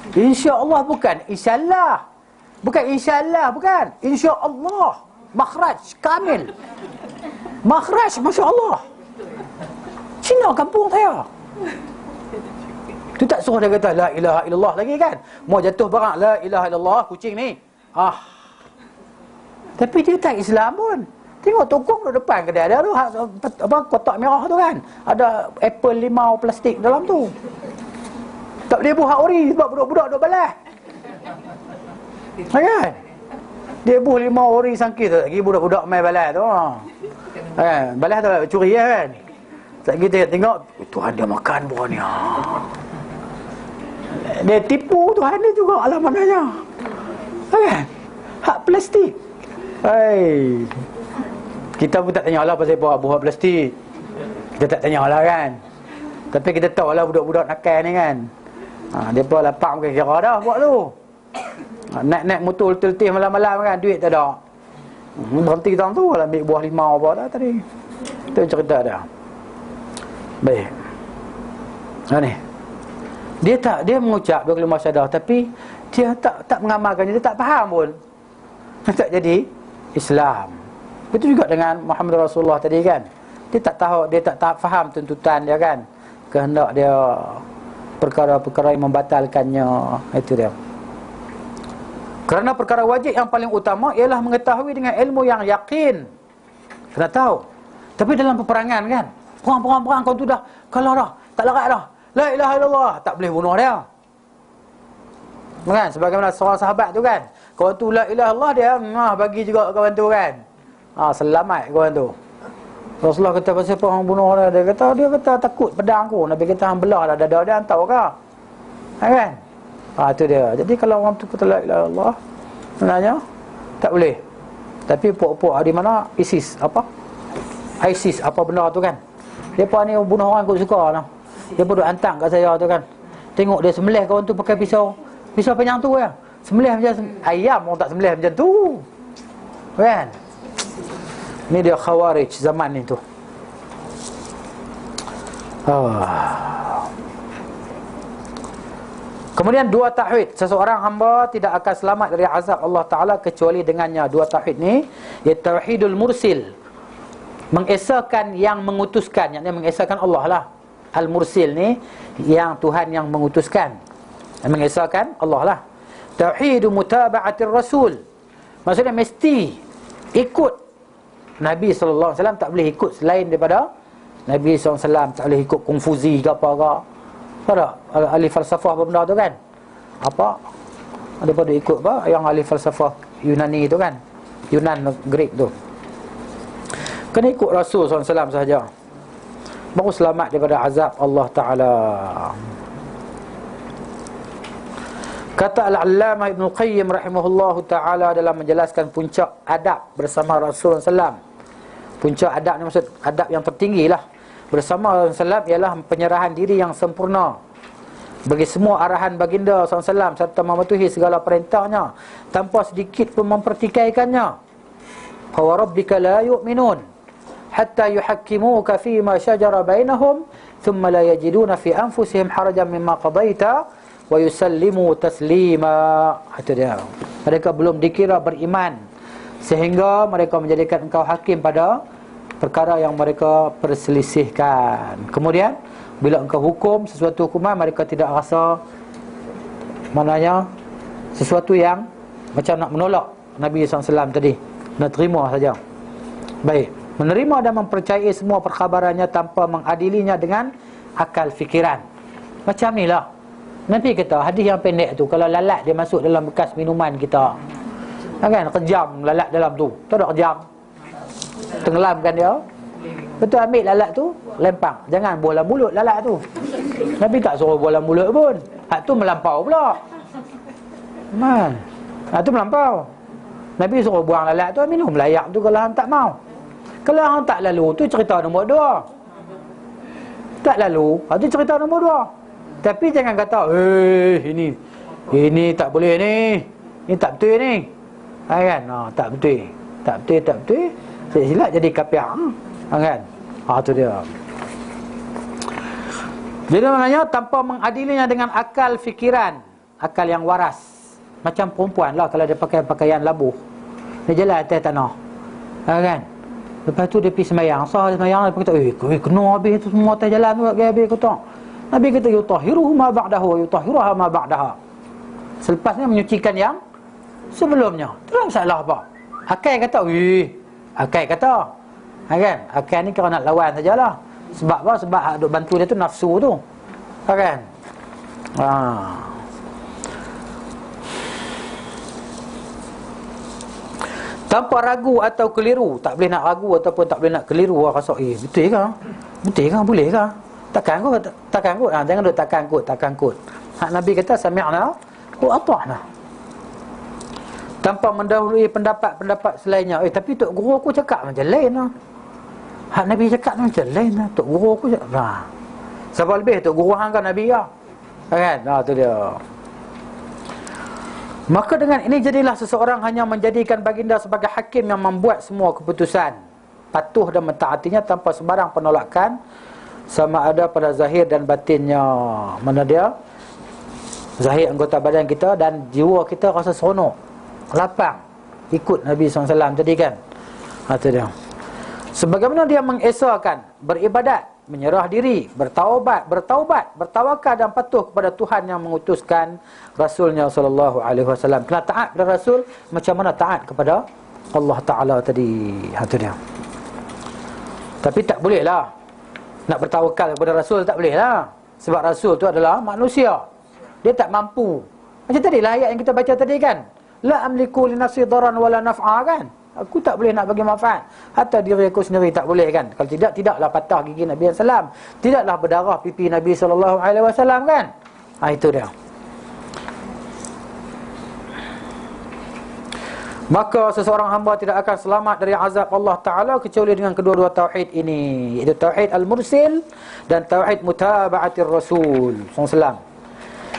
InsyaAllah bukan InsyaAllah. Bukan InsyaAllah, bukan InsyaAllah. Makhraj kamil. Makhraj Masya Allah. Cina kampung saya. Tu tak suruh dia kata la ilaha illallah lagi kan. Mau jatuh barang la ilaha illallah kucing ni. Tapi dia tak Islam pun. Tengok tokong di depan kedai dia tu, apa kotak merah tu kan. Ada apple limau plastik dalam tu. Tak boleh buat ori sebab budak-budak duk balas. Kan? Dia buh limau ori sangkis tu lagi budak-budak main balas tu. Balas tu curi kan. Tak kita tengok Tuhan dia makan buah ni. Dia tipu Tuhan dia juga alam mananya. Kan? Hak plastik. Kita pun tak tanya lah pasal buah plastik. Kita tak tanya lah kan. Tapi kita tahu lah budak-budak nakal ni kan. Dia pun lapang bukan kira dah buat tu. Naik motor letih-letih malam-malam kan. Duit tak ada. Berhenti tang tu lah ambil buah limau apa dah tadi. Itu cerita dah. Baik. Ni. Dia mengucap dua kalimah syahadah tapi dia tak mengamalkan, dia tak faham pun. Tak jadi Islam. Betul juga dengan Muhammad Rasulullah tadi kan. Dia tak tahu, dia tak faham tuntutan dia kan. Kehendak dia perkara-perkara yang membatalkannya. Itu dia. Kerana perkara wajib yang paling utama ialah mengetahui dengan ilmu yang yakin. Kena tahu. Tapi dalam peperangan kan, perang kau tu dah kalah dah, tak larat dah. La ilaha illallah, tak boleh bunuh dia. Kan? Sebagaimana seorang sahabat tu kan, kawan tu la ilaha illallah dia bagi juga kawan tu kan. Selamat kawan tu. Rasulullah kata pasal apa orang bunuh dia? Dia kata takut pedang aku. Nabi kata hang belah dah dada dia, hang tahu ke? Kan? Itu dia. Jadi kalau orang tu kata la ilaha illallah, sebenarnya tak boleh. Tapi puak-puak di mana ISIS apa benda tu kan. Depa ni bunuh orang aku suka lah. Dia pun duk hantar kat saya tu kan. Tengok dia sembelih kawan tu pakai pisau penyang tu ya. Sembelih macam ayam, orang tak sembelih macam tu. Kan? Ni dia khawarij zaman ni tu. Kemudian dua tauhid. Seseorang hamba tidak akan selamat dari azab Allah Ta'ala kecuali dengannya. Dua tauhid ni, iaitu tauhidul mursil, mengesakan yang mengutuskan. Yang mengesakan Allah lah. Al-mursil ni, yang Tuhan yang mengutuskan, yang mengesakan Allah lah. Tauhidu mutaba'atir rasul, maksudnya mesti ikut Nabi SAW. Tak boleh ikut selain daripada Nabi SAW. Tak boleh ikut Konfuzi ke apa ke. Tak, ahli falsafah apa benda tu kan. Apa daripada ikut apa yang ahli falsafah Yunani tu kan, Yunan Greek tu. Kena ikut Rasul SAW sahaja, baru selamat daripada azab Allah Ta'ala. Kata Al-Allamah Ibn Qayyim rahimahullahu ta'ala dalam menjelaskan puncak adab bersama Rasul SAW. Puncak adab ni maksud adab yang tertinggi lah. Bersama Rasul SAW ialah penyerahan diri yang sempurna bagi semua arahan baginda SAW, serta mematuhi segala perintahnya tanpa sedikit pun mempertikaikannya. Fa rabbika la yu'minun hatta yuhakkimuka fima shajara bainahum thumma la yajiduna fi anfusihim harajan mimma qadaita wa yusallimu taslima. Itu dia. Mereka belum dikira beriman sehingga mereka menjadikan engkau hakim pada perkara yang mereka perselisihkan. Kemudian bila engkau hukum sesuatu hukuman, mereka tidak rasa, maknanya sesuatu yang macam nak menolak Nabi SAW tadi, nak terima saja. Baik, menerima dan mempercayai semua perkhabarannya tanpa mengadilinya dengan akal fikiran. Macam ni lah Nabi kata, hadis yang pendek tu, kalau lalat dia masuk dalam bekas minuman kita, kan, kejam lalat dalam tu. Tak ada kejam, tenggelamkan dia. Betul, ambil lalat tu, lempang. Jangan buah dalam mulut lalat tu. Nabi tak suruh buah dalam mulut pun. Hak tu melampau pula. Man, hak tu melampau. Nabi suruh buang lalat tu, minum layak tu kalau hang tak mau. Kalau hang tak lalu, tu cerita nombor 2. Tak lalu, tu cerita nombor 2. Tapi jangan kata, ini tak boleh ni, ini tak betul ni. Kan? Tak betul. Tak betul. Silap jadi kafir. Kan? Tu dia. Jadi maknanya tanpa mengadilinya dengan akal fikiran, akal yang waras. Macam perempuan lah kalau dia pakai pakaian labuh, dia jalan atas tanah, kan? Lepas tu dia pergi sembahyang. Sah dia sembahyang, dia kata, kena habis tu semua atas jalan tu, habis kata. Nabi kata, yutahiruhu ma ba'dahu, yutahiruha ma ba'daha. Selepasnya menyucikan yang sebelumnya. Terang salah apa? Akal kata, akal kata, kan? Akal ni kalau nak lawan sajalah. Sebab apa? Sebab hak duk bantu dia tu nafsu tu, kan? Tanpa ragu atau keliru. Tak boleh nak ragu ataupun tak boleh nak keliru. Rasa, betul ke? Betul ke? Boleh ke? Takkan kot. Jangan duk takkan kot. Hak Nabi kata, sami'na wa ata'na. Tanpa mendahului pendapat-pendapat selainnya. Tapi Tok Guru aku cakap macam lain lah. Hak Nabi cakap macam lain lah. Tok Guru aku cakap. Siapa lebih? Tok Guru hang kan Nabi lah. Kan? Tu dia. Maka dengan ini jadilah seseorang hanya menjadikan baginda sebagai hakim yang membuat semua keputusan, patuh dan mentaatinya tanpa sebarang penolakan, sama ada pada zahir dan batinnya. Mana dia? Zahir anggota badan kita dan jiwa kita rasa seronok, lapang ikut Nabi SAW tadi kan. Itu dia. Sebagaimana dia mengesahkan beribadat, menyerah diri, bertaubat, bertawakal dan patuh kepada Tuhan yang mengutuskan Rasulnya SAW. Kena taat kepada Rasul macam mana taat kepada Allah Ta'ala tadi. Itu dia. Tapi tak boleh lah nak bertawakal kepada Rasul, tak boleh lah. Sebab Rasul tu adalah manusia, dia tak mampu. Macam tadi lah ayat yang kita baca tadi kan, la amliku li nafsi daran wala naf'a, kan. Aku tak boleh nak bagi manfaat, hatta diri aku sendiri tak boleh, kan. Kalau tidak, tidaklah patah gigi Nabi SAW, tidaklah berdarah pipi Nabi SAW, kan. Itu dia. Maka seseorang hamba tidak akan selamat dari azab Allah Ta'ala kecuali dengan kedua-dua tauhid ini, iaitu tauhid al-mursil dan tauhid mutaba'atir Rasul SAW.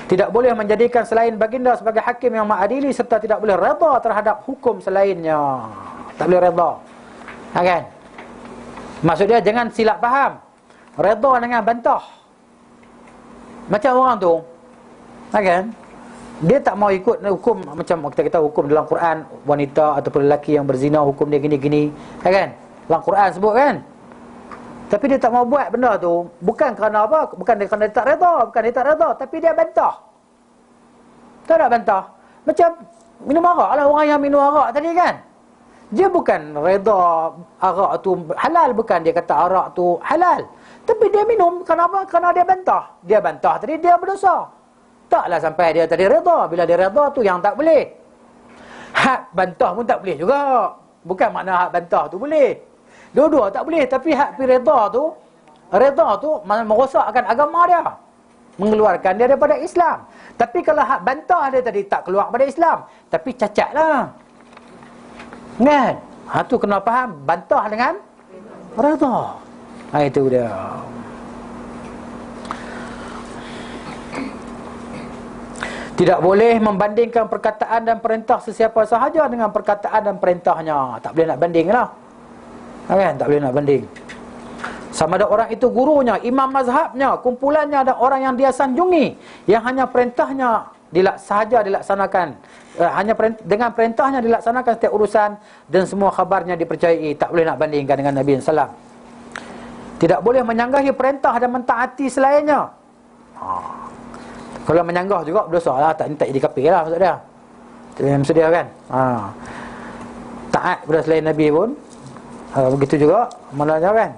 Tidak boleh menjadikan selain baginda sebagai hakim yang ma'adili, serta tidak boleh redha terhadap hukum selainnya. Tak boleh redha. Kan? Maksud dia jangan silap faham. Redha dengan bantah. Macam orang tu, kan? Dia tak mau ikut hukum macam kita kata hukum dalam Quran, wanita ataupun lelaki yang berzina hukum dia gini-gini, kan? Dalam Quran sebut kan? Tapi dia tak mau buat benda tu bukan kerana apa? Bukan kerana dia tak redha, tapi dia bantah. Tak nak bantah. Macam minum arak lah, orang yang minum arak tadi kan? Dia bukan redha arak tu halal, bukan dia kata arak tu halal. Tapi dia minum kenapa? Kerana dia bantah. Dia bantah tadi dia berdosa. Taklah sampai dia tadi redha. Bila dia redha tu yang tak boleh. Hak bantah pun tak boleh juga. Bukan makna hak bantah tu boleh. Dua-dua tak boleh. Tapi hak redha tu merosakkan agama dia, mengeluarkan dia daripada Islam. Tapi kalau hak bantah dia tadi tak keluar daripada Islam, tapi cacat lah, kan? Tu kena faham. Bantah dengan redha. Itu dia. Tidak boleh membandingkan perkataan dan perintah sesiapa sahaja dengan perkataan dan perintahnya. Tak boleh nak banding lah, kan? Tak boleh nak banding. Sama ada orang itu gurunya, imam mazhabnya, kumpulannya, dan orang yang dia sanjungi, yang hanya perintahnya sahaja dilaksanakan, dengan perintahnya dilaksanakan setiap urusan, dan semua khabarnya dipercayai. Tak boleh nak bandingkan dengan Nabi SAW. Tidak boleh menyanggahi perintah dan mentaati selainnya. Kalau menyanggah juga berdosa lah. Tak jadi kafir lah maksud dia. Maksud dia kan. Taat pada selain Nabi pun begitu juga malahnya kan.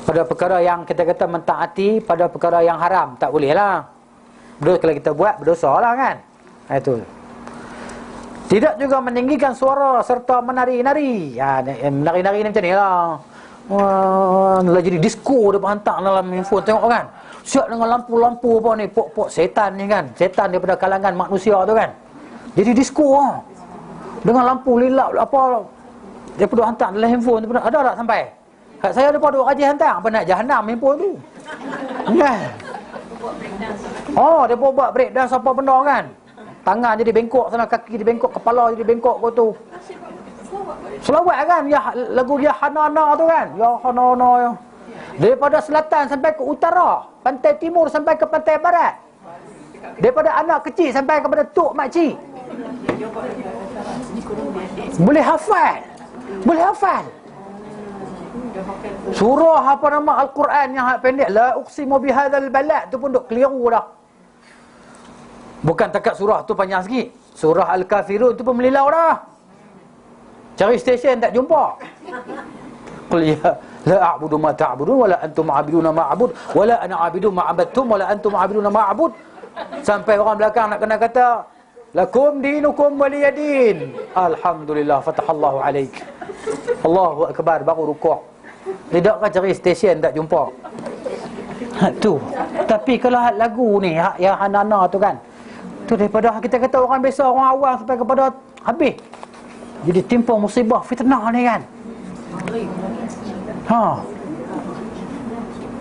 Pada perkara yang kita kata mentaati pada perkara yang haram, tak boleh lah. Kalau kita buat berdosa lah kan. Itu. Tidak juga meninggikan suara serta menari-nari. Menari-nari ni macam ni lah. Lah jadi disco dia hantar dalam handphone, tengok kan. Siap dengan lampu-lampu apa ni, pok-pok setan ni kan. Setan daripada kalangan manusia tu kan. Jadi disco lah. Dengan lampu lilap apa, dia perlu hantar dalam handphone tu. Ada tak sampai? Kat saya ada duk rajin hantar. Apa nak jahanam handphone tu, kan? Dia buat breakdance apa benda kan. Tangan jadi bengkok sana, kaki jadi bengkok, kepala jadi bengkok kau tu. Selawat kan, ya, lagu Ya Hanana tu kan. Ya Hanana ya. Daripada selatan sampai ke utara, pantai timur sampai ke pantai barat, daripada anak kecil sampai kepada tok makcik. Boleh hafal. Surah apa nama Al-Quran yang pendek, la uqsimu bihadzal balad tu pun duk keliru dah. Bukan takat surah tu panjang sikit. Surah Al-Kafirun tu pun melilau dah. Cari stesen tak jumpa. Qul ya la a'budu ma ta'budun wala antum a'biduna ma a'bud wala ana a'budu ma 'abadtum wala antum a'biduna ma a'bud. Sampai orang belakang nak kena kata lakum dinukum waliyadin. Alhamdulillah fatahallahu alaik. Allahu akbar, baru rukuk. Tidakkah cari stesen tak jumpa. Tu. Tapi kalau lagu ni yang Hanana tu kan, tu daripada kita kata orang biasa, orang awam sampai kepada habis. Jadi timpa musibah fitnah ni kan.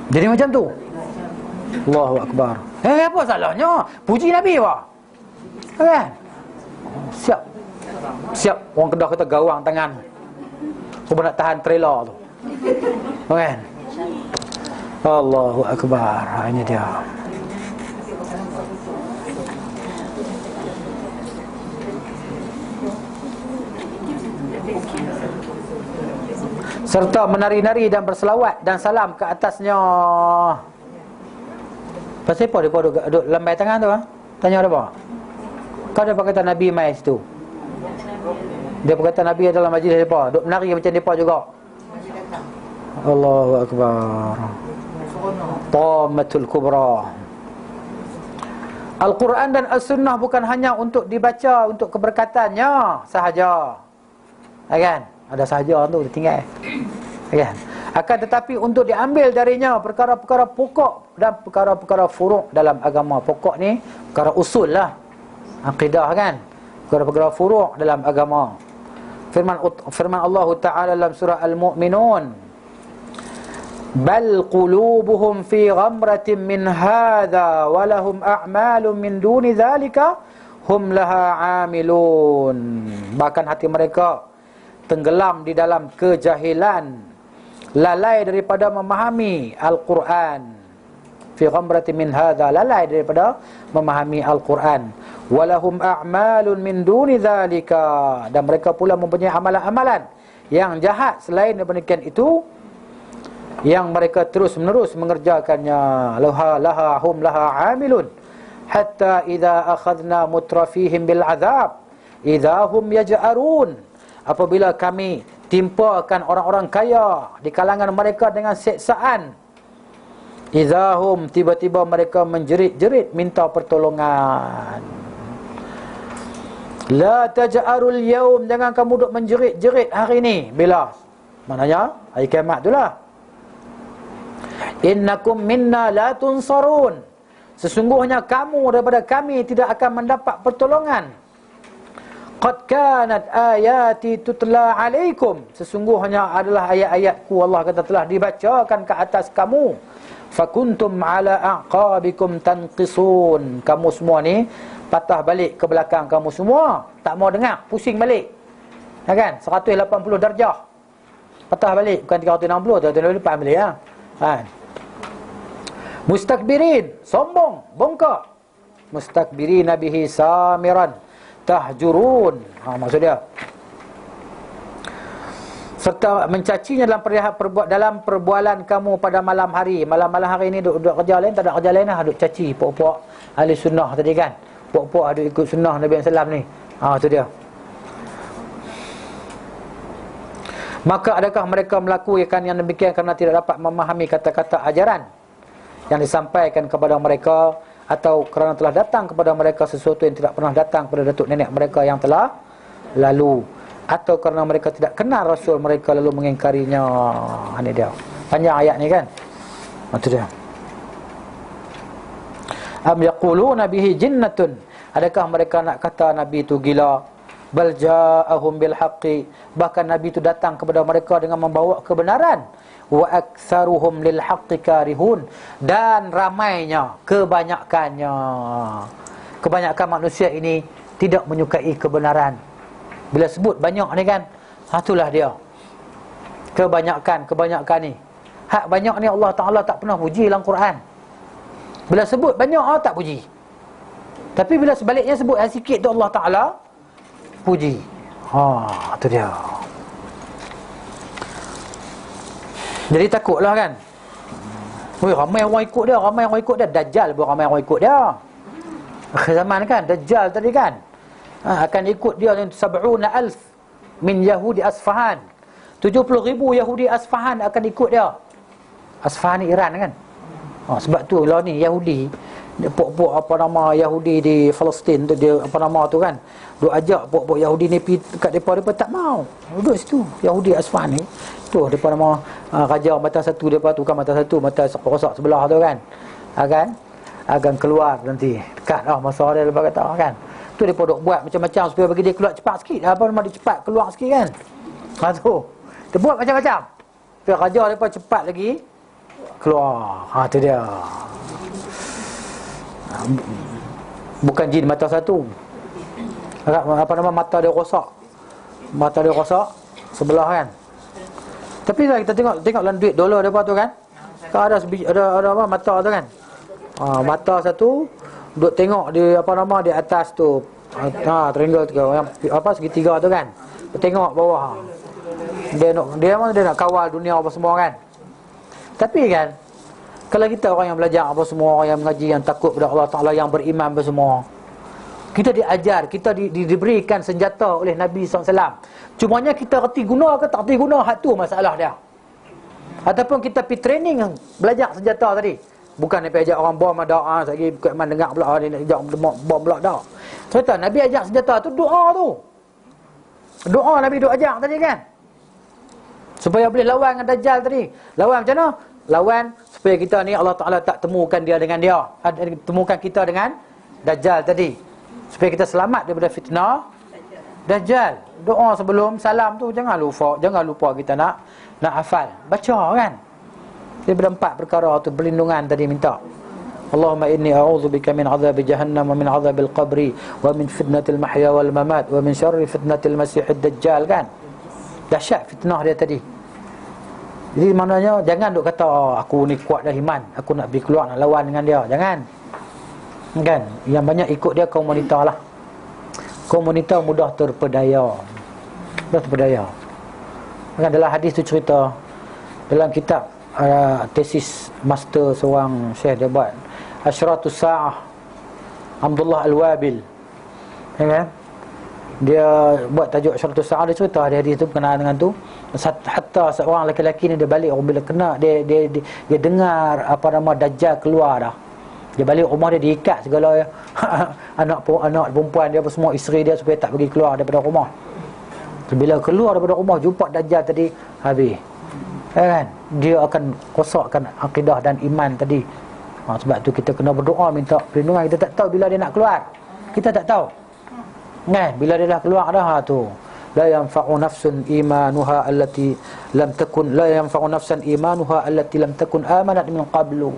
Jadi macam tu. Allahu akbar. Apa salahnya? Puji Nabi apa? Kan? Siap. Orang Kedah kata gawang tangan. Kau nak tahan trailer tu. Kan? Allahu akbar. Ini dia. Serta menari-nari dan berselawat dan salam ke atasnya. Pasal apa dia duduk lambai tangan tu? Tanya apa? Kau dia kata Nabi mai situ. Dia berkata Nabi adalah majlis depa, duk menari macam depa juga. Allahu akbar. Tamatul kubra. Al-Quran dan As-Sunnah bukan hanya untuk dibaca untuk keberkatannya sahaja. Kan? Ada sahaja tu tinggal. Kan? Akan tetapi untuk diambil darinya perkara-perkara pokok dan perkara-perkara furuk dalam agama. Pokok ni perkara usul lah, akidah kan. Perkara-perkara furuk dalam agama. Firman Allah Ta'ala dalam surah Al-Mu'minun, bal qulubuhum fi ghamratin min hadha wa lahum a'malun min duni dhalika hum laha amilun. Bahkan hati mereka tenggelam di dalam kejahilan, lalai daripada memahami Al-Quran. Fi ghamratin min hadha, lalai daripada memahami Al-Quran. Walahum a'malun min duni dhalika, dan mereka pula mempunyai amalan-amalan yang jahat selain daripada itu, yang mereka terus-menerus mengerjakannya. Laha hum laha amilun hatta idza akhadna mutrafihim bil azab idza hum yaj'arun. Apabila kami timpakan orang-orang kaya di kalangan mereka dengan siksaan, idza hum, tiba-tiba mereka menjerit-jerit minta pertolongan. La taj'arul yaum, jangan kamu duk menjerit-jerit hari ini. Bila? Maknanya hari kiamat itulah. Innakum minna la tunsarun, sesungguhnya kamu daripada kami tidak akan mendapat pertolongan. Qad kanat ayati tutla alaikum, sesungguhnya adalah ayat-ayatku, Allah kata, telah dibacakan ke atas kamu. Fakuntum ala aqabikum tanqisun, kamu semua ni patah balik ke belakang, kamu semua tak mau dengar, pusing balik, ya kan? 180 darjah patah balik, bukan 360, 380 balik, ya kan? Mustakbirin, sombong, bongkok. Mustakbirina bihi samiran tahjurun, maksud dia, serta mencacinya dalam perbualan kamu pada malam hari. Malam-malam hari ni duk kerja lain, tak ada kerja lain lah, duk caci puak-puak ahli sunnah tadi kan, puak-puak ada ikut sunnah Nabi SAW ni. Tu dia. Maka adakah mereka melakukan yang demikian kerana tidak dapat memahami kata-kata ajaran yang disampaikan kepada mereka, atau kerana telah datang kepada mereka sesuatu yang tidak pernah datang kepada datuk nenek mereka yang telah lalu, atau kerana mereka tidak kenal Rasul mereka lalu mengingkarinya. Ini dia, panjang ayat ni kan. Itu dia. Am yaquluna bihi jinnatun, adakah mereka nak kata Nabi itu gila? Bal ja'ahum bil haqqi, bahkan Nabi itu datang kepada mereka dengan membawa kebenaran. Wa aktsaruhum lil haqqi karihun, dan ramainya, kebanyakan manusia ini tidak menyukai kebenaran. Bila sebut banyak ni kan, itulah dia, kebanyakan ni. Hak banyak ni Allah Ta'ala tak pernah puji dalam Quran. Bila sebut banyak, tak puji. Tapi bila sebaliknya sebut yang sikit tu, Allah Ta'ala puji. Itu dia. Jadi takutlah kan. Ramai orang ikut dia, Dajjal pun ramai orang ikut dia. Akhir zaman kan, Dajjal tadi kan, akan ikut dia 70,000 min Yahudi Asfahan. 70,000 Yahudi Asfahan akan ikut dia. Asfahan ni Iran kan. Sebab tu lah ni Yahudi, puak-puak apa nama Yahudi di Palestin tu, dia apa nama tu kan, duk ajak puak-puak Yahudi ni pergi dekat depa tak mau. Duduk situ Yahudi Asfahan ni. Tu depa nama raja mata satu, depa tukar mata satu, mata rosak sebelah tu kan. Akan keluar nanti. Dekat masa dia lepas kata kan. Tu depa duk buat macam-macam supaya bagi dia keluar cepat sikit. Apa nama dia cepat keluar sikit kan. Tu. Dia buat macam-macam. Supaya raja depa cepat lagi keluar. Tu dia. Bukan jin mata satu. Apa nama, mata dia rosak. Mata dia rosak sebelah kan. Tapi lah kita tengok dalam duit dolar depa tu kan. Kan ada apa mata tu kan. Mata satu duk tengok di apa nama di atas tu. Triangle tu yang apa segitiga tu kan. Tengok bawah. Dia nak kawal dunia apa semua kan. Tapi kan, kalau kita orang yang belajar apa semua, orang yang mengaji, yang takut pada Allah Ta'ala, yang beriman apa semua, kita diajar, kita diberikan senjata oleh Nabi SAW. Cumanya kita reti guna ke tak reti guna, hak tu masalah dia. Ataupun kita pergi training belajar senjata tadi. Bukan Nabi ajak orang bom ada, lagi bukan dengar pula dia nak ajak bom pula dah. Cerita Nabi ajak senjata tu, doa tu. Doa Nabi doa ajak tadi kan. Supaya boleh lawan dengan Dajjal tadi. Lawan macam mana? Lawan supaya kita ni Allah Ta'ala tak temukan dia dengan dia. Temukan kita dengan Dajjal tadi. Supaya kita selamat daripada fitnah Dajjal. Doa sebelum salam tu jangan lupa kita nak hafal. Baca kan. Daripada 4 perkara tu perlindungan tadi minta. Allahumma inni a'udzubika min adzabi jahannam wa min adzabil qabri wa min fitnatil mahya wal mamat wa min syarri fitnatil masiihid dajjal, kan? Dahsyat fitnah dia tadi. Jadi maknanya jangan duk kata aku ni kuat dah iman, aku nak pergi keluar nak lawan dengan dia. Jangan. Kan? Yang banyak ikut dia kaum wanita lah. Kaum wanita mudah terpedaya. Mudah terpedaya. Kan dalam hadis tu cerita dalam kitab tesis master seorang syekh dia buat, Asyratus Sa'ah, Abdullah Al-Wabil, ya kan? Dia buat tajuk Asyratus Sa'ah. Dia cerita hadis tu berkenaan dengan tu. Hatta seorang lelaki ni dia balik bila kena dia dengar apa nama Dajjal keluar dah. Dia balik rumah dia diikat segala anak perempuan dia apa semua, isteri dia, supaya tak pergi keluar daripada rumah. Bila keluar daripada rumah jumpa Dajjal tadi, habis. Kan? Dia akan rosakkan akidah dan iman tadi. Sebab tu kita kena berdoa minta perlindungan. Kita tak tahu bila dia nak keluar. Kita tak tahu. Kan? Bila dia dah keluar dah tu. La yanfa'u nafsun imanuha allati lam takun la yanfa'u nafsan imanuha allati lam takun amanat min qablu.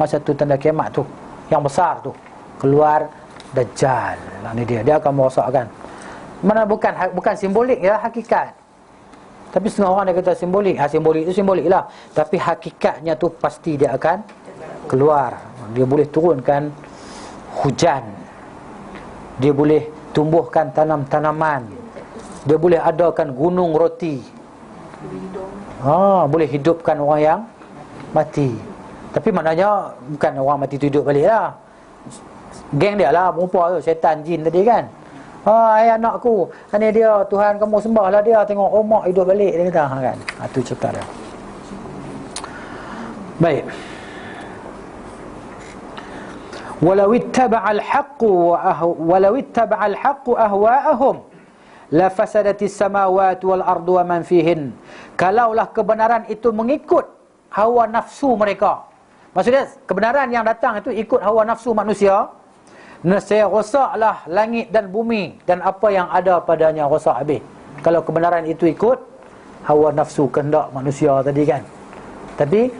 Masa tu tanda kiamat tu yang besar tu. Keluar Dajjal. Ini dia akan merosakkan. Mana bukan simbolik ya, hakikat. Tapi setengah orang dia kata simbolik. Simbolik itu simbolik lah. Tapi hakikatnya tu pasti dia akan keluar. Dia boleh turunkan hujan. Dia boleh tumbuhkan tanam-tanaman. Dia boleh adakan gunung roti. Boleh hidupkan orang yang mati. Tapi maknanya bukan orang mati tu hidup balik lah. Geng dia lah, perempuan tu, syaitan jin tadi kan. Hai anakku, ini dia, Tuhan kamu sembahlah dia, tengok omak hidup balik, dia kata, kan? Itu cerita dia. Baik. Walau ittaba'al haqqu ahwa'ahum la fasadatis samawati wal ardu wa man fihin. Kalaulah kebenaran itu mengikut hawa nafsu mereka. Maksudnya kebenaran yang datang itu ikut hawa nafsu manusia, nescaya rosaklah langit dan bumi dan apa yang ada padanya rosak habis. Kalau kebenaran itu ikut hawa nafsu kehendak manusia tadi kan. Tapi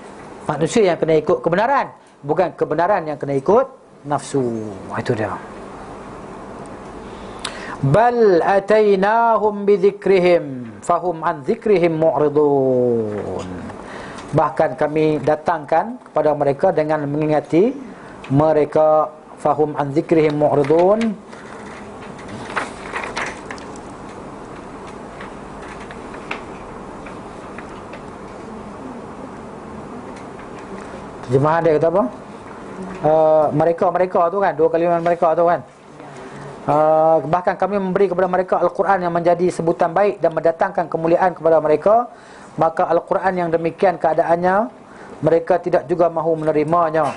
manusia yang kena ikut kebenaran, bukan kebenaran yang kena ikut nafsu. Itu dia. Bal atainahum bidzikrihim fahum an dzikrihim mu'ridun. Bahkan kami datangkan kepada mereka dengan mengingati mereka, fahum an dzikrihim mu'ridun. Terjemahan dia kata apa? Mereka tu kan, dua kalimat mereka tu kan. Bahkan kami memberi kepada mereka Al-Quran yang menjadi sebutan baik dan mendatangkan kemuliaan kepada mereka. Maka Al-Quran yang demikian keadaannya, mereka tidak juga mahu menerimanya.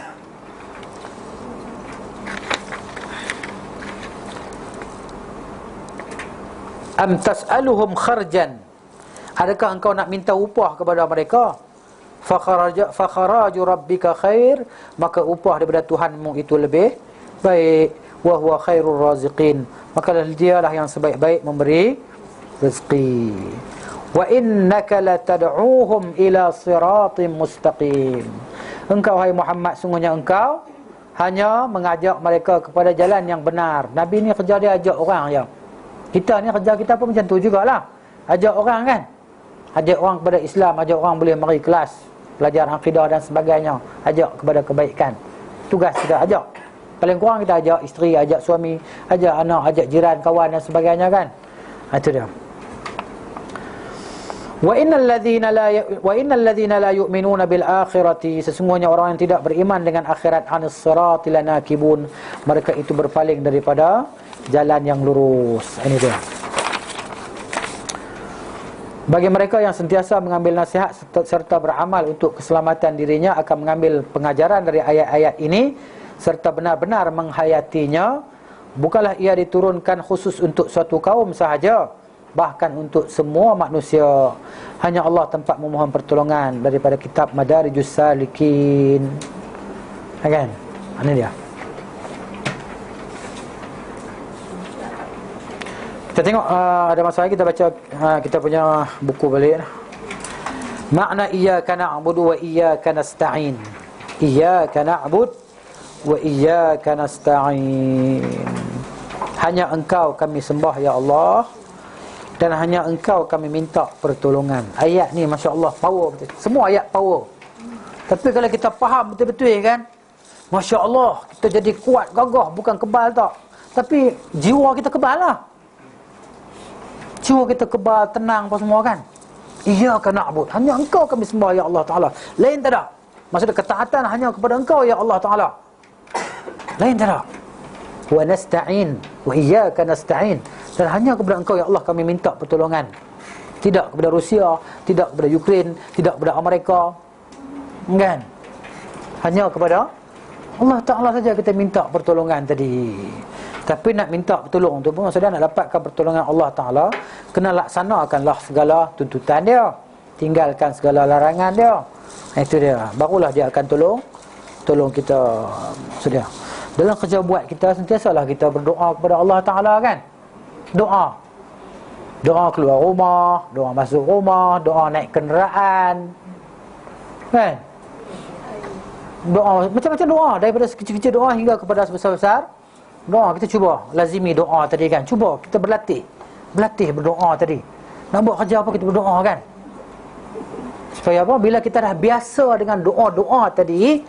Am tas'aluhum kharjan, adakah engkau nak minta upah kepada mereka? Fakharaju rabbika khair, maka upah daripada Tuhanmu itu lebih baik. Wa huwa khairur raziqin, maka dialah yang sebaik-baik memberi rezeki. Wa innaka latad'uuhum ila siratim mustaqim. Engkau hai Muhammad, sungguhnya engkau hanya mengajak mereka kepada jalan yang benar. Nabi ni kerja dia ajak orang je. Kita ni kerja kita pun macam tu jugalah. Ajak orang kan. Ajak orang kepada Islam, ajak orang boleh mari kelas, belajar akidah dan sebagainya, ajak kepada kebaikan. Tugas kita ajak. Paling kurang kita ajak isteri, ajak suami, ajak anak, ajak jiran, kawan dan sebagainya kan. Itu dia. Wa innal ladzina la yu'minuna bil akhirati, sesungguhnya orang yang tidak beriman dengan akhirat, anis sirati lanakibun, mereka itu berpaling daripada jalan yang lurus. Ini dia. Bagi mereka yang sentiasa mengambil nasihat serta beramal untuk keselamatan dirinya, akan mengambil pengajaran dari ayat-ayat ini serta benar-benar menghayatinya. Bukanlah ia diturunkan khusus untuk suatu kaum sahaja, bahkan untuk semua manusia. Hanya Allah tempat memohon pertolongan daripada kitab Madarijus Salikin. Kan? Ini dia. Kita tengok ada masa lagi kita baca kita punya buku balik. Makna iyyaka na'budu wa iyyaka nasta'in. Iyyaka na'bud wa iyyaka nasta'in. Hanya Engkau kami sembah ya Allah, dan hanya Engkau kami minta pertolongan. Ayat ni masya-Allah power betul. Semua ayat power. Tapi kalau kita faham betul-betul kan, masya-Allah, kita jadi kuat, gagah, bukan kebal tak. Tapi jiwa kita kebal lah. Jiwa kita kebal, tenang apa semua kan. Iyyaka na'bud, hanya Engkau kami sembah ya Allah Ta'ala. Lain tak ada. Maksudnya ketaatan hanya kepada Engkau ya Allah Ta'ala. Lain tak ada. Wa nasta'in, wa iyyaka nasta'in, dan hanya kepada Engkau ya Allah kami minta pertolongan. Tidak kepada Rusia, tidak kepada Ukraine, tidak kepada Amerika, kan? Hanya kepada Allah Ta'ala saja kita minta pertolongan tadi. Tapi nak minta pertolongan tu pun, maksudnya nak dapatkan pertolongan Allah Ta'ala, kena laksanakanlah segala tuntutan dia, tinggalkan segala larangan dia. Itu dia, barulah dia akan tolong kita. Maksudnya dalam kerja buat kita, sentiasalah kita berdoa kepada Allah Ta'ala kan. Doa keluar rumah, doa masuk rumah, doa naik kenderaan, kan? Doa, macam-macam doa, daripada kecil-kecil doa hingga kepada sebesar-besar doa. Kita cuba lazimi doa tadi kan. Cuba kita berlatih berdoa tadi. Nak buat kerja apa kita berdoa kan. Supaya apa? Bila kita dah biasa dengan doa-doa tadi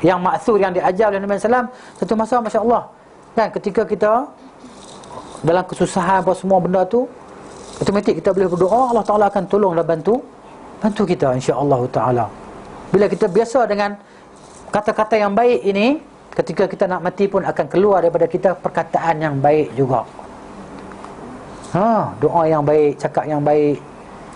yang maksur, yang diajar oleh Nabi SAW, satu masa masya-Allah kan, ketika kita dalam kesusahan apa semua benda tu, automatik kita boleh berdoa, Allah Ta'ala akan tolong dan bantu kita insya-Allah Ta'ala. Bila kita biasa dengan kata-kata yang baik ini, ketika kita nak mati pun akan keluar daripada kita perkataan yang baik juga. Doa yang baik, cakap yang baik,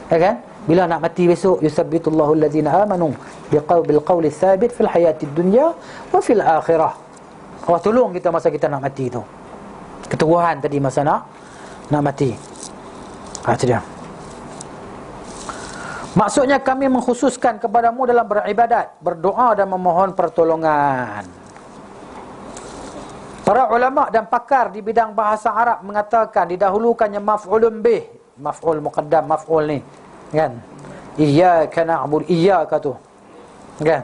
ya kan? Bila nak mati besok, yusabbitullahu allazina amanu bil qawli tsabit fil hayatid dunya wa fil akhirah. Allah tolong kita masa kita nak mati tu. Keteguhan tadi masa nak mati. Itu dia. Maksudnya kami mengkhususkan kepadamu dalam beribadat, berdoa dan memohon pertolongan. Para ulama dan pakar di bidang bahasa Arab mengatakan didahulukannya maf'ulun bih, maf'ul muqaddam, maf'ul ni kan. Iyyaka na'budu, iyyaka tu kan.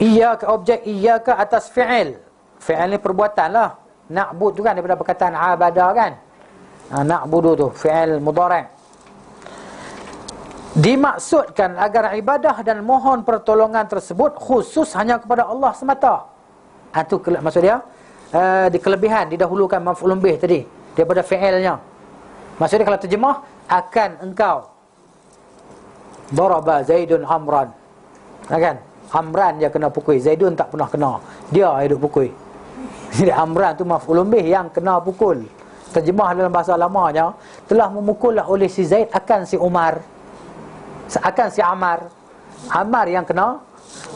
Iyyaka objek, iyyaka atas fi'il. Fi'il ni perbuatan lah. Na'bud tu kan daripada perkataan abada kan. Na'budu tu fi'il mudhari'. Dimaksudkan agar ibadah dan mohon pertolongan tersebut khusus hanya kepada Allah semata. Itu maksud dia, di kelebihan didahulukan maf'ulun bih tadi daripada fi'ilnya. Maksudnya kalau terjemah, akan engkau daraba Zaidun Amran, kan? Amran dia kena pukul, Zaidun tak pernah kena, dia hidup pukul. Jadi Amran tu maf'ulun bih yang kena pukul. Terjemah dalam bahasa lamanya, telah memukullah oleh si Zaid akan si Umar, akan si Ammar. Ammar yang kena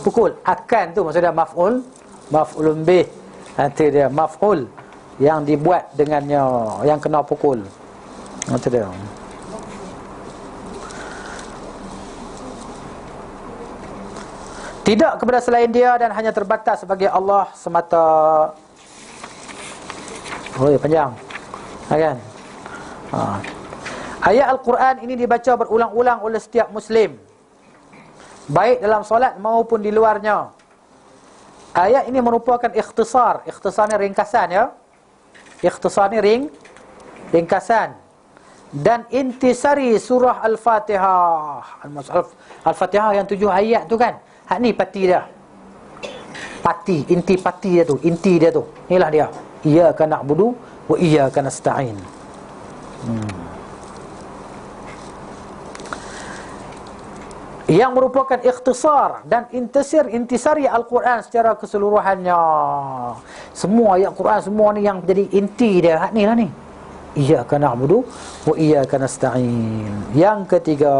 pukul. Akan tu maksudnya maf'ulun bih. Nanti dia maf'ul yang dibuat dengannya, yang kena pukul. Itu dia. Tidak kepada selain dia dan hanya terbatas sebagai Allah semata. Panjang kan? Ayat Al-Quran ini dibaca berulang-ulang oleh setiap Muslim, baik dalam solat maupun di luarnya. Ayat ini merupakan ikhtisar. Ikhtisar ni ringkasan ya. Ikhtisar ni ringkasan. Dan intisari surah Al-Fatihah. Al-Fatihah yang 7 ayat tu kan. Hak ni pati dia. Pati, inti pati dia tu. Inti dia tu. Inilah dia. Iyyaka na'budu wa iyyaka nasta'in. Yang merupakan ikhtisar dan intisari Al-Quran secara keseluruhannya. Semua ayat Quran semua ni yang jadi inti dia. Hak ni lah ni. Iyyaka na'budu wa iyyaka nasta'in. Yang ketiga,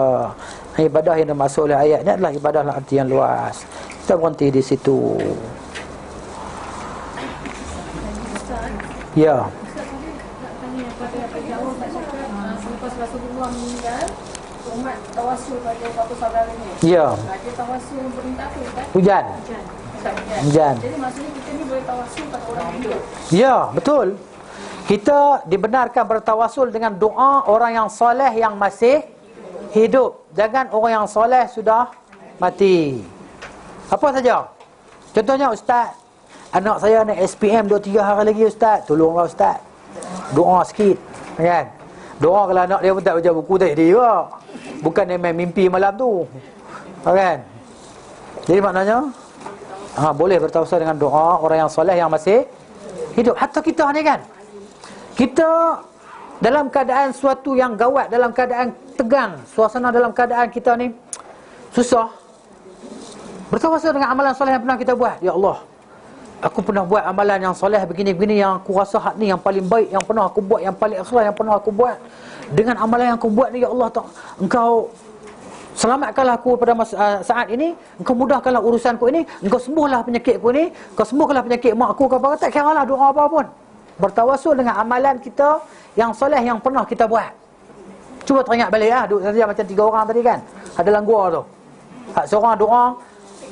ibadah yang dimaksud oleh ayat ni adalah ibadah dalam arti yang luas. Kita berhenti di situ. Ya. Selepas Rasulullah meninggal, umat tawasul pada bapa saudaranya. Ya. Dia tawasul untuk minta apa kan? Hujan. Hujan. Hujan. Jadi maksudnya kita ni boleh tawasul pada orang hidup. Ya, betul. Kita dibenarkan bertawasul dengan doa orang yang soleh yang masih hidup. Jangan orang yang soleh sudah mati. Apa saja? Contohnya, ustaz, anak saya naik SPM 2-3 hari lagi ustaz, tolonglah ustaz, doa sikit, kan? Doa kalau anak dia pun tak baca buku tadi juga. Bukan dia main mimpi malam tu, kan? Jadi maknanya boleh bertawasul dengan doa orang yang soleh yang masih hidup. Hatta kita ni kan, kita dalam keadaan suatu yang gawat, dalam keadaan tegang, suasana dalam keadaan kita ni susah, bertawasul dengan amalan soleh yang pernah kita buat. Ya Allah, aku pernah buat amalan yang soleh begini-begini, yang aku rasa hak ni yang paling baik, yang pernah aku buat, yang paling ikhlas, yang pernah aku buat. Dengan amalan yang aku buat ni, ya Allah, Engkau selamatkanlah aku pada saat ini, Engkau mudahkanlah urusanku ini, Engkau sembuhlah penyakitku ini, Engkau sembuhkanlah penyakit mak aku, kau tak kira lah doa apa pun. Bertawasul dengan amalan kita yang soleh yang pernah kita buat. Cuba teringat balik lah, duduk saja macam 3 orang tadi kan, ada dalam gua tu. Hak seorang doa,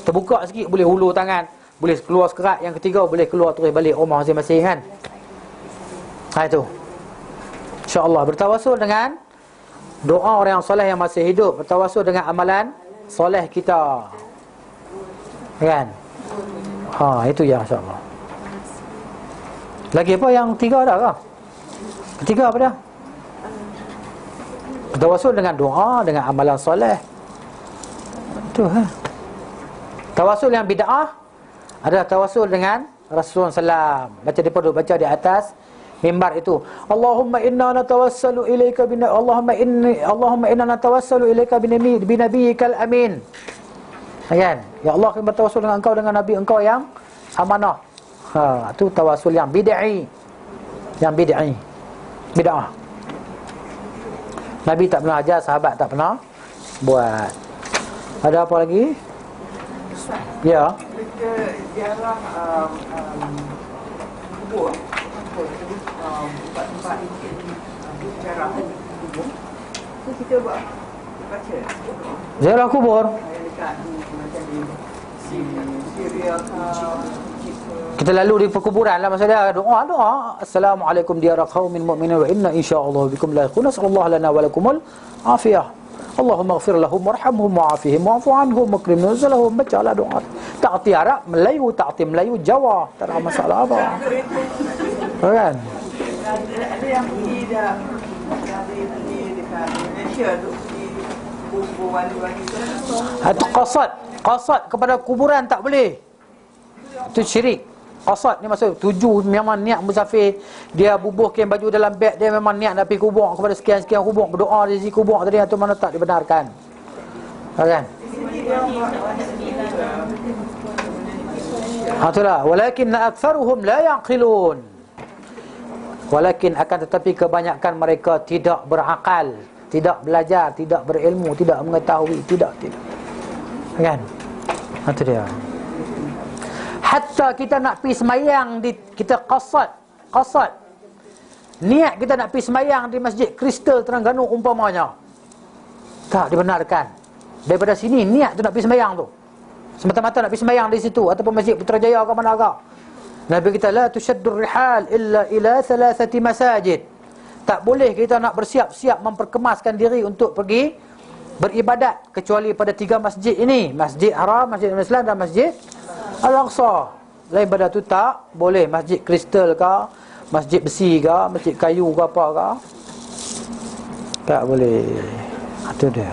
terbuka sikit boleh hulur tangan, boleh keluar sekerat, yang ketiga boleh keluar terus balik rumah masing-masing kan. Itu InsyaAllah bertawasul dengan doa orang yang soleh yang masih hidup, bertawasul dengan amalan soleh kita, kan? Itu ya, insyaAllah. Lagi apa yang 3 dah ke? Ketiga apa dah? Bertawasul dengan doa, dengan amalan soleh. Itu Tawasul yang bid'ah adalah tawasul dengan Rasulullah SAW. Baca dia perlu baca di atas mimbar itu. Allahumma inna natawassalu ilaika Allahumma inna natawassalu ilaika binabiyyikal amin. Kan? Ya Allah, kami bertawasul dengan Engkau, dengan Nabi Engkau yang amanah. Itu tawasul yang bid'i. Yang bid'i. Bid'ah. Nabi tak pernah ajar, sahabat tak pernah buat. Ada apa lagi? Ya. Kita jarang kubur, tempat-tempat bicara kubur. So kita buat baca Ziarah kubur. dekat macam di Syria ke, Kita lalu di perkuburan lah, masa dia doa. Assalamualaikum diyara qaumin mu'minin wa inna insyaallah bikum lahiqun. Nasallallahu lana wa lakumul afiyah. Allahumma ighfir lahum warhamhum wa'afihim wa'fu anhum wakrim nuzulahum. Bacalah doa. Tak erti Arab, Melayu, tak erti Melayu, Jawa, tak ada masalah apa. Kan? ada yang pergi dah dari dekat Malaysia tu, di kubur wali-wali tu. Itu qasad kepada kuburan tak boleh. Itu syirik. Qasad ni maksud tuju, memang niat musafir, dia bubuhkan baju dalam beg dia, memang niat nak pergi kubur kepada sekian-sekian kubur, berdoa di sisi kubur tadi, itu mana tak dibenarkan. Kan? Itulah, walakin aktsaruhum la yaqilun. Walakin akan tetapi kebanyakan mereka tidak berakal, tidak belajar, tidak berilmu, tidak mengetahui, tidak. Kan? Itu dia. Hatta kita nak pergi semayang kita qasad niat kita nak pergi semayang di Masjid Kristal Terengganu umpamanya, tak dibenarkan. Daripada sini niat tu nak pergi semayang tu, semata-mata nak pergi semayang di situ, ataupun Masjid Putrajaya ke mana agak. Nabi kita la tushaddur rihal illa ila 3 masajid. Tak boleh kita nak bersiap-siap memperkemaskan diri untuk pergi beribadat kecuali pada 3 masjid ini, Masjid Haram, Masjid Islam dan Masjid Al-Aqsa. Lain pada tu tak boleh. Masjid kristal ke, masjid besi ke, masjid kayu ke apa ke, tak boleh. Itu dia.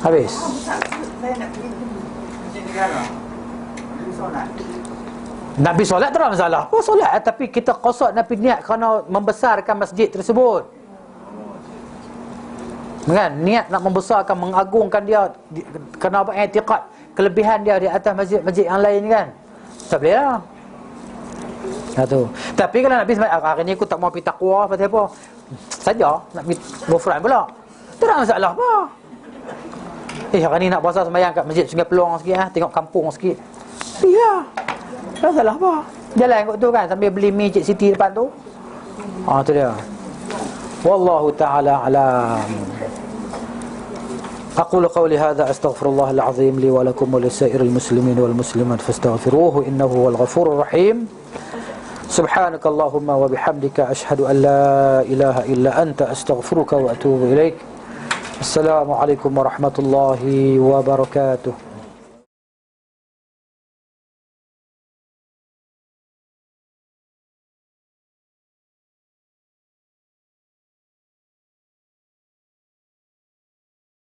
Habis. Saya nak pergi masjid negara, solat. Nak pergi solat tak ada masalah. Solat, tapi kita qasad nak pergi niat kerana membesarkan masjid tersebut. Kan? Niat nak membesarkan, mengagungkan dia kerana apa? I'tiqad kelebihan dia di atas masjid-masjid yang lain kan. Tak boleh lah. Tapi kalau nak pergi hari ni aku tak mau pergi taqwa pasal apa? Saja nak pergi ghufran pula. Tak ada masalah apa. Hari ni nak puasa sembahyang kat Masjid Sungai Peluang sikit tengok kampung sikit. Ya. Tak masalah apa. Jalan kot tu kan sambil beli mi Cik Siti depan tu. Tu dia. Wallahu ta'ala alam. أقول قولي هذا أستغفر الله العظيم لي ولكم ولسائر المسلمين والمسلمات فاستغفروه إنه هو الغفور الرحيم Subhanakallahumma wa bihamdika asyhadu an la ilaha illa anta astaghfiruka wa atubu ilaik. Assalamualaikum warahmatullahi wabarakatuh.